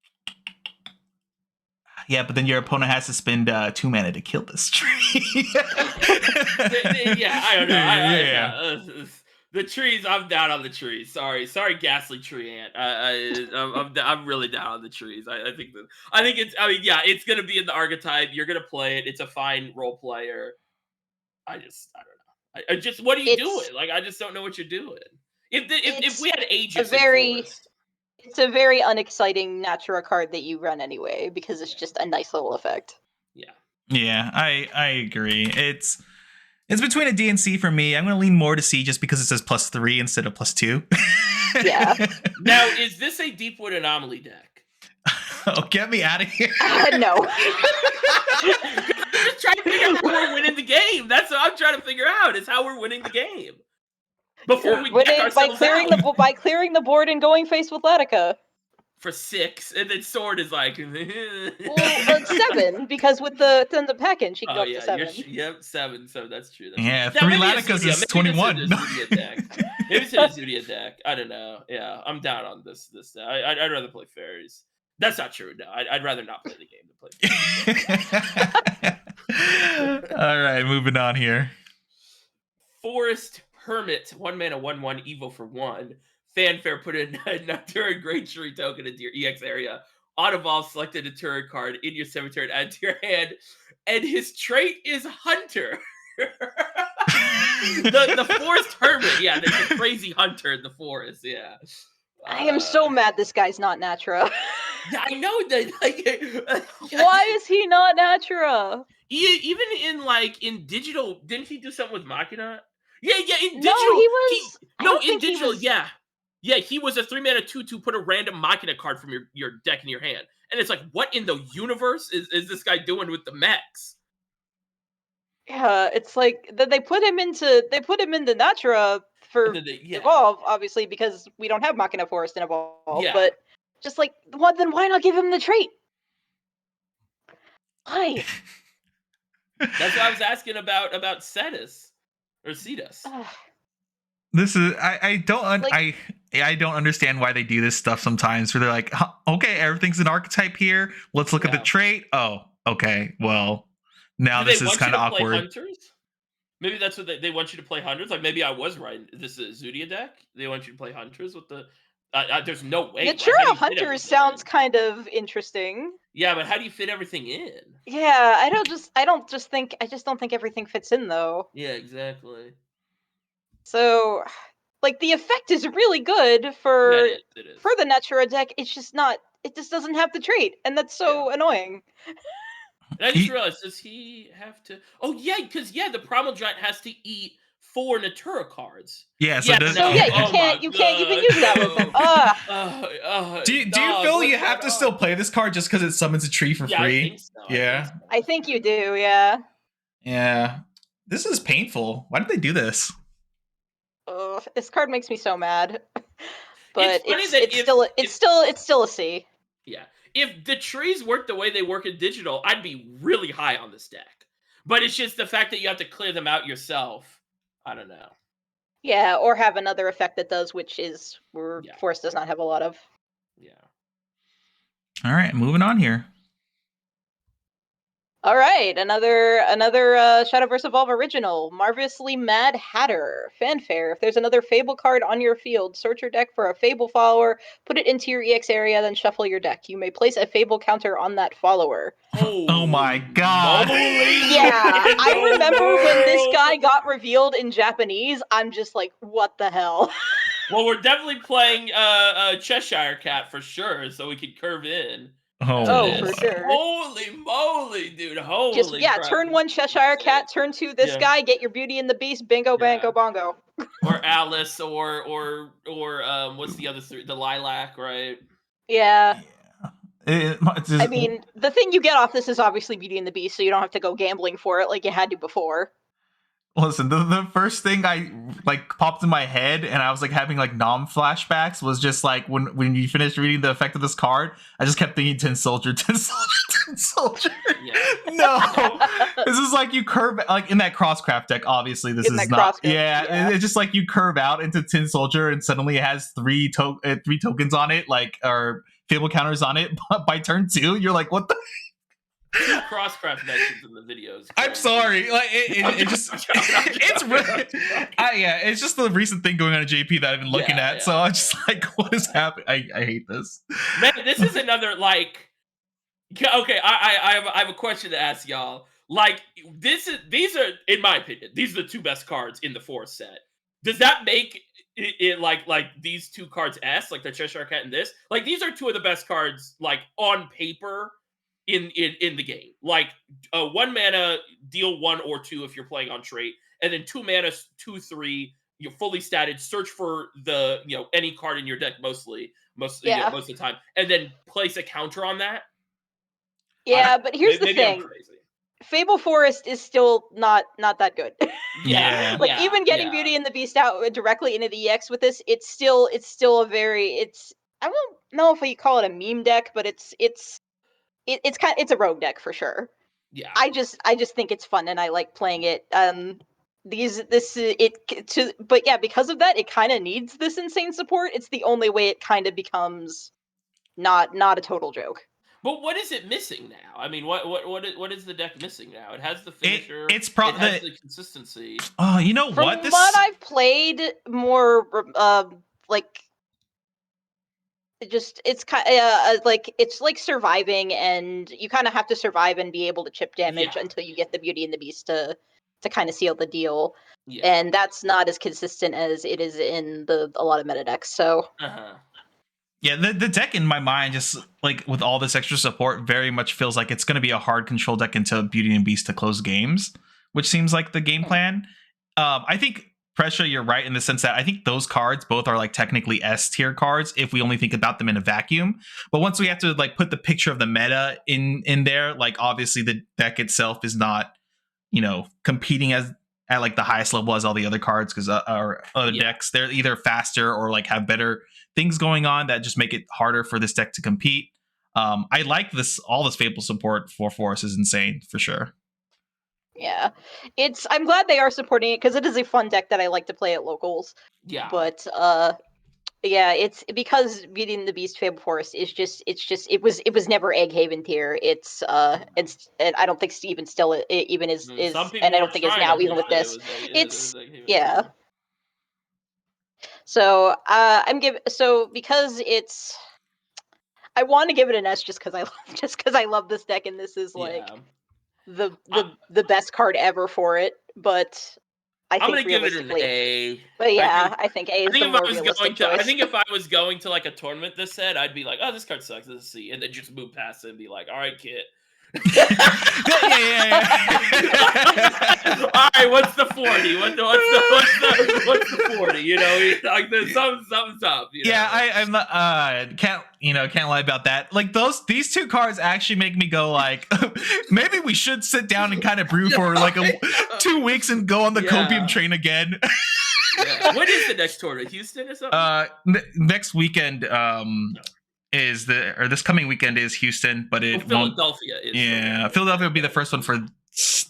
[SPEAKER 1] Yeah, but then your opponent has to spend 2 mana to kill this tree.
[SPEAKER 2] Yeah, I don't know. The trees, I'm down on the trees. Sorry, Ghastly Tree Ant. I'm really down on the trees. I think it's gonna be in the archetype. You're gonna play it. It's a fine role player. I don't know. I just, what are you doing? Like, I just don't know what you're doing. If we had Aegis in Forest.
[SPEAKER 3] It's a very unexciting Natura card that you run anyway because it's just a nice little effect.
[SPEAKER 1] Yeah, I agree. It's between a D and C for me. I'm going to lean more to C just because it says +3 instead of +2.
[SPEAKER 3] Yeah.
[SPEAKER 2] Now, is this a Deepwood Anomaly deck?
[SPEAKER 1] Oh, get me out of here.
[SPEAKER 3] No.
[SPEAKER 2] I'm just trying to figure out how we're winning the game. That's what I'm trying to figure out, is how we're winning the game. Before we deck ourselves out.
[SPEAKER 3] By clearing the board and going face with Latica.
[SPEAKER 2] For 6, and then Sword is like...
[SPEAKER 3] Well, 7, because with the pack-in, she can go up to 7.
[SPEAKER 2] 7, so that's true.
[SPEAKER 1] Yeah, 3 Laticas is 21.
[SPEAKER 2] Maybe it's a Zudia deck. I don't know. Yeah, I'm down on this deck. I'd rather play Fairies. That's not true. No, I'd rather not play the game than play.
[SPEAKER 1] All right, moving on here.
[SPEAKER 2] Forest Hermit, 1 mana, 1/1, Evo for 1. Fanfare, put in a Natura Great Tree token into your EX area. On evolve, select a Natura card in your cemetery and add to your hand. And his trait is Hunter. the Forest Hermit, yeah, the crazy hunter in the forest, yeah.
[SPEAKER 3] I am so mad this guy's not Natura.
[SPEAKER 2] Yeah, I know that.
[SPEAKER 3] Why is he not Natura?
[SPEAKER 2] Even in digital, didn't he do something with Machina? Yeah, in digital.
[SPEAKER 3] No, he was.
[SPEAKER 2] In digital, yeah. Yeah, he was a 3-mana 2/2, put a random Machina card from your deck in your hand. And it's like, what in the universe is this guy doing with the mechs?
[SPEAKER 3] Yeah, it's like they put him into Natura for Evolve, obviously, because we don't have Machina Forest in Evolve. Yeah. But just like, then why not give him the trait? Why?
[SPEAKER 2] That's what I was asking about Cetus or Cetus.
[SPEAKER 1] This is I don't understand why they do this stuff sometimes. Where they're like, okay, everything's an archetype here. Let's look at the trait. Oh, okay. Well, now this is kind of awkward.
[SPEAKER 2] Hunters? Maybe that's what they want you to play hunters. Like maybe I was right. This is a Zudia deck. They want you to play hunters with the. There's no way.
[SPEAKER 3] Natura Hunters sounds kind of interesting.
[SPEAKER 2] Yeah, but how do you fit everything in?
[SPEAKER 3] Yeah, I just don't think everything fits in though.
[SPEAKER 2] Yeah, exactly.
[SPEAKER 3] So, like, the effect is really good for
[SPEAKER 2] it is.
[SPEAKER 3] For the Natura deck. It's just not. It just doesn't have the trait, and that's so annoying.
[SPEAKER 2] And I just realized, does he have to? Oh yeah, because the Primal Giant has to eat 4 Natura cards.
[SPEAKER 1] Yeah, so
[SPEAKER 3] you can't even use that with him.
[SPEAKER 1] Do you feel you have to still play this card just because it summons a tree for free?
[SPEAKER 2] I think so.
[SPEAKER 1] Yeah,
[SPEAKER 3] I think you do. Yeah.
[SPEAKER 1] Yeah, this is painful. Why did they do this?
[SPEAKER 3] This card makes me so mad. But it's still a C.
[SPEAKER 2] Yeah. If the trees work the way they work in digital, I'd be really high on this deck. But it's just the fact that you have to clear them out yourself. I don't know.
[SPEAKER 3] Yeah, or have another effect that does, which is where Force does not have a lot of.
[SPEAKER 2] Yeah.
[SPEAKER 1] All right, moving on here.
[SPEAKER 3] All right, another Shadowverse Evolve original, Marvelously Mad Hatter. Fanfare. If there's another Fable card on your field, search your deck for a Fable follower, put it into your EX area, then shuffle your deck. You may place a Fable counter on that follower.
[SPEAKER 1] Oh my god.
[SPEAKER 3] Yeah, I remember when this guy got revealed in Japanese, I'm just like, what the hell?
[SPEAKER 2] Well, we're definitely playing Cheshire Cat for sure, so we can curve in.
[SPEAKER 3] Oh, for sure.
[SPEAKER 2] Holy moly, dude. Holy crap.
[SPEAKER 3] Turn 1 Cheshire Cat, turn 2 this guy, get your Beauty and the Beast, bingo, bango, bongo.
[SPEAKER 2] Or Alice, or what's the other 3? The Lilac, right?
[SPEAKER 3] Yeah. I mean, the thing you get off this is obviously Beauty and the Beast, so you don't have to go gambling for it like you had to before.
[SPEAKER 1] Listen, the first thing I popped in my head, and I was having nom flashbacks, was just when you finished reading the effect of this card, I just kept thinking Tin Soldier.
[SPEAKER 2] Yeah.
[SPEAKER 1] No, this is you curve in that Crosscraft deck. Obviously, this is not. Yeah, it's just you curve out into Tin Soldier, and suddenly it has 3 tokens on it, or Fable counters on it. But by turn 2, you're like, what the.
[SPEAKER 2] Crosscraft mentions in the videos.
[SPEAKER 1] I'm sorry. It just it's really it's just the recent thing going on at JP that I've been looking at. So I'm just what is happening? I hate this.
[SPEAKER 2] Man, this is another okay, I have a question to ask y'all. These are, in my opinion, these are the 2 best cards in the Forest set. Does that make it like these 2 cards S, the Cheshire Cat and this? These are 2 of the best cards on paper in the game. 1 mana, deal 1 or 2 if you're playing on trait, and then 2 mana, 2/3, you're fully statted, search for the any card in your deck most of the time, and then place a counter on that.
[SPEAKER 3] Yeah, but here's the thing. Fable Forest is still not that good.
[SPEAKER 1] Yeah.
[SPEAKER 3] Even getting Beauty and the Beast out directly into the EX with this, it's still a very I don't know if you call it a meme deck, but it's a rogue deck for sure.
[SPEAKER 2] Yeah.
[SPEAKER 3] I just think it's fun and I like playing it. But yeah, because of that, it kind of needs this insane support. It's the only way it kind of becomes not a total joke.
[SPEAKER 2] But what is it missing now? I mean, what is the deck missing now? It has the finisher.
[SPEAKER 1] It's
[SPEAKER 2] it has the consistency.
[SPEAKER 1] Oh, you know
[SPEAKER 3] From
[SPEAKER 1] what?
[SPEAKER 3] what I've played, more like it's kind like it's like surviving, and you kind of have to survive and be able to chip damage until you get the Beauty and the Beast to kind of seal the deal.
[SPEAKER 2] Yeah.
[SPEAKER 3] And that's not as consistent as it is in a lot of meta decks. So
[SPEAKER 1] yeah, the deck in my mind, just like with all this extra support, very much feels like it's going to be a hard control deck into Beauty and Beast to close games, which seems like the game plan. I think, Pressure, you're right in the sense that I think those cards both are like technically S tier cards if we only think about them in a vacuum. But once we have to like put the picture of the meta in there, like obviously the deck itself is not, competing at like the highest level as all the other cards, because our other decks, they're either faster or like have better things going on that just make it harder for this deck to compete. I like all this Fable support for Forest is insane for sure.
[SPEAKER 3] Yeah, I'm glad they are supporting it because it is a fun deck that I like to play at locals.
[SPEAKER 2] Yeah.
[SPEAKER 3] But yeah, it's because Beauty and the Beast Fable Forest is it was never Egghaven tier. It's and I don't think Steven still even is and I don't think is now even with this. Yeah. So because it's, I want to give it an S just because I love this deck, and this is like the best card ever for it. But I'm gonna give it an
[SPEAKER 2] A.
[SPEAKER 3] But yeah, I think A is the more realistic choice.
[SPEAKER 2] I think if I was going to like a tournament this set, I'd be like, oh, this card sucks, let's see, and then just move past it and be like, all right, kid.
[SPEAKER 1] yeah.
[SPEAKER 2] All right, what's the 40? What's the 40? Like there's something's up.
[SPEAKER 1] Yeah, I'm not, can't lie about that. Like these two cards actually make me go like, maybe we should sit down and kind of brew for like 2 weeks and go on the copium train again.
[SPEAKER 2] When is the next tournament? Houston or something?
[SPEAKER 1] Next weekend. This coming weekend is Houston, but
[SPEAKER 2] Philadelphia is.
[SPEAKER 1] Yeah, Philadelphia will be the first one for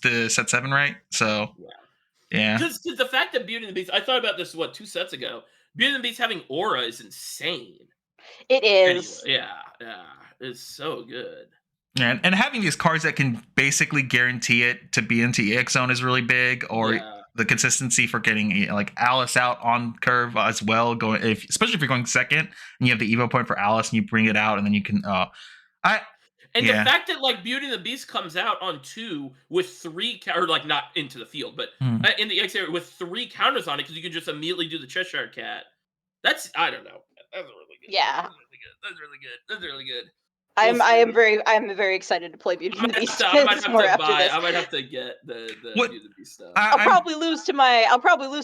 [SPEAKER 1] the set 7, right? So, yeah.
[SPEAKER 2] Because the fact that Beauty and the Beast, I thought about this 2 sets ago. Beauty and the Beast having aura is insane.
[SPEAKER 3] It is.
[SPEAKER 2] Anyway, it's so good.
[SPEAKER 1] And having these cards that can basically guarantee it to be into EX Zone is really big, or the consistency for getting like Alice out on curve as well. Especially if you're going second and you have the Evo point for Alice and you bring it out, and then you can. The
[SPEAKER 2] fact that like Beauty and the Beast comes out on 2 with 3 or like not into the field, but in the X area with 3 counters on it, because you can just immediately do the Cheshire Cat. That's, I don't know. That's really good.
[SPEAKER 3] Yeah.
[SPEAKER 2] That's really good.
[SPEAKER 3] I'm very excited to play Beauty and the Beast.
[SPEAKER 2] I might have to get the Beauty and the Beast stuff.
[SPEAKER 3] I'll probably lose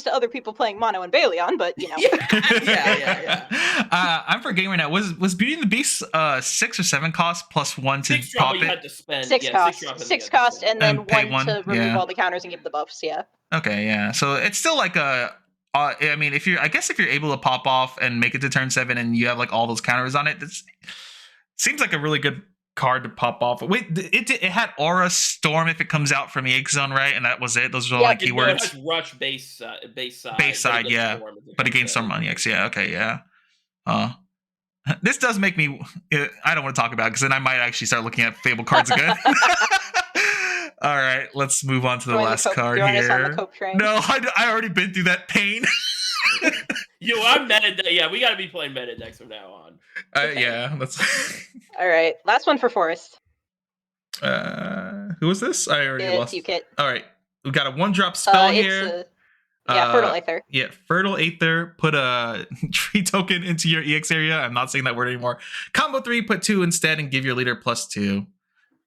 [SPEAKER 3] to other people playing Mono and Baleon, but
[SPEAKER 2] yeah.
[SPEAKER 1] I'm forgetting right now. Was Beauty and the Beast 6 or 7 cost plus 1 to pop it?
[SPEAKER 2] Had to spend
[SPEAKER 3] 6 cost, and then 1 to remove all the counters and give the buffs. Yeah.
[SPEAKER 1] Okay, yeah. So it's still like I mean, if you're able to pop off and make it to turn 7, and you have like all those counters on it, seems like a really good card to pop off. Wait, it had Aura Storm if it comes out from the EX Zone, right? And that was it. Those are all like keywords.
[SPEAKER 2] It has Rush base side,
[SPEAKER 1] yeah. But it gains Storm on EX. Yeah. Okay. Yeah. This does make me. I don't want to talk about it because then I might actually start looking at Fable cards again. All right, let's move on to the last card here. No, I already been through that pain.
[SPEAKER 2] I'm meta deck. Yeah, we got to be playing meta decks from now on.
[SPEAKER 1] Yeah, that's.
[SPEAKER 3] All right, last one for Forest.
[SPEAKER 1] Who was this? I already lost.
[SPEAKER 3] You, Kit.
[SPEAKER 1] All right, we got a 1-drop spell here.
[SPEAKER 3] Fertile Ather.
[SPEAKER 1] Yeah, Fertile Ather. Put a tree token into your EX area. I'm not saying that word anymore. Combo 3, put 2 instead, and give your leader +2.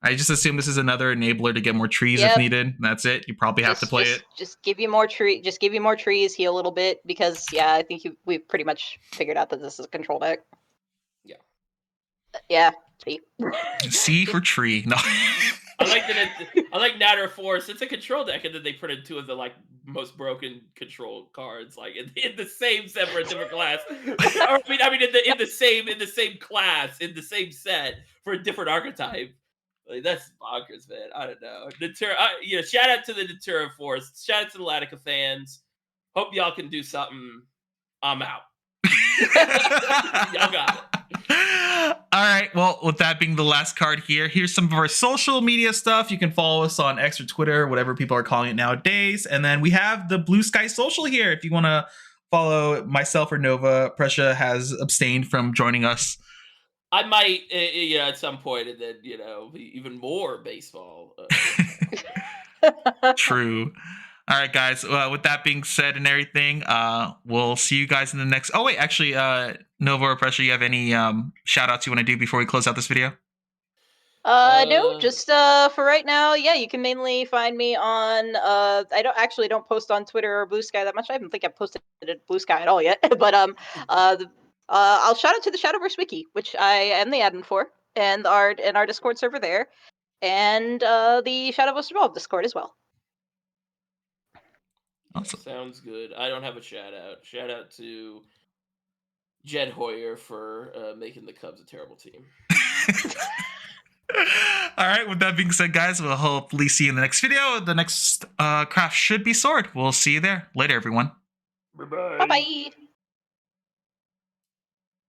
[SPEAKER 1] I just assume this is another enabler to get more trees if needed. That's it. You probably have to play it.
[SPEAKER 3] Just give you more trees, heal a little bit, because I think we've pretty much figured out that this is a control deck.
[SPEAKER 2] Yeah.
[SPEAKER 3] Yeah.
[SPEAKER 1] C for tree. No.
[SPEAKER 2] I like Natter Force. It's a control deck, and then they printed 2 of the like most broken control cards, like in the same set for a different class. I mean, in the same class, in the same set for a different archetype. Like, that's bonkers, man. I don't know. Shout out to the Natura Force. Shout out to the Latica fans. Hope y'all can do something. I'm out. Y'all got it.
[SPEAKER 1] All right. Well, with that being the last card here, here's some of our social media stuff. You can follow us on X or Twitter, whatever people are calling it nowadays. And then we have the Blue Sky Social here. If you want to follow myself or Nova, Prescia has abstained from joining us.
[SPEAKER 2] I might, at some point, and then, even more baseball.
[SPEAKER 1] True. All right, guys. With that being said and everything, we'll see you guys in the next. Oh wait, actually, Nova or Pressure, you have any shout outs you want to do before we close out this video?
[SPEAKER 3] No, just for right now, yeah, you can mainly find me on I don't post on Twitter or Blue Sky that much. I don't think I've posted at Blue Sky at all yet. But I'll shout out to the Shadowverse wiki, which I am the admin for, and our Discord server there, and the Shadowverse Evolved Discord as well.
[SPEAKER 1] Awesome.
[SPEAKER 2] Sounds good. I don't have a shout out. Shout out to Jed Hoyer for making the Cubs a terrible team.
[SPEAKER 1] All right, with that being said, guys, we'll hopefully see you in the next video. The next craft should be sword. We'll see you there. Later, everyone.
[SPEAKER 2] Bye-bye.
[SPEAKER 3] Bye-bye.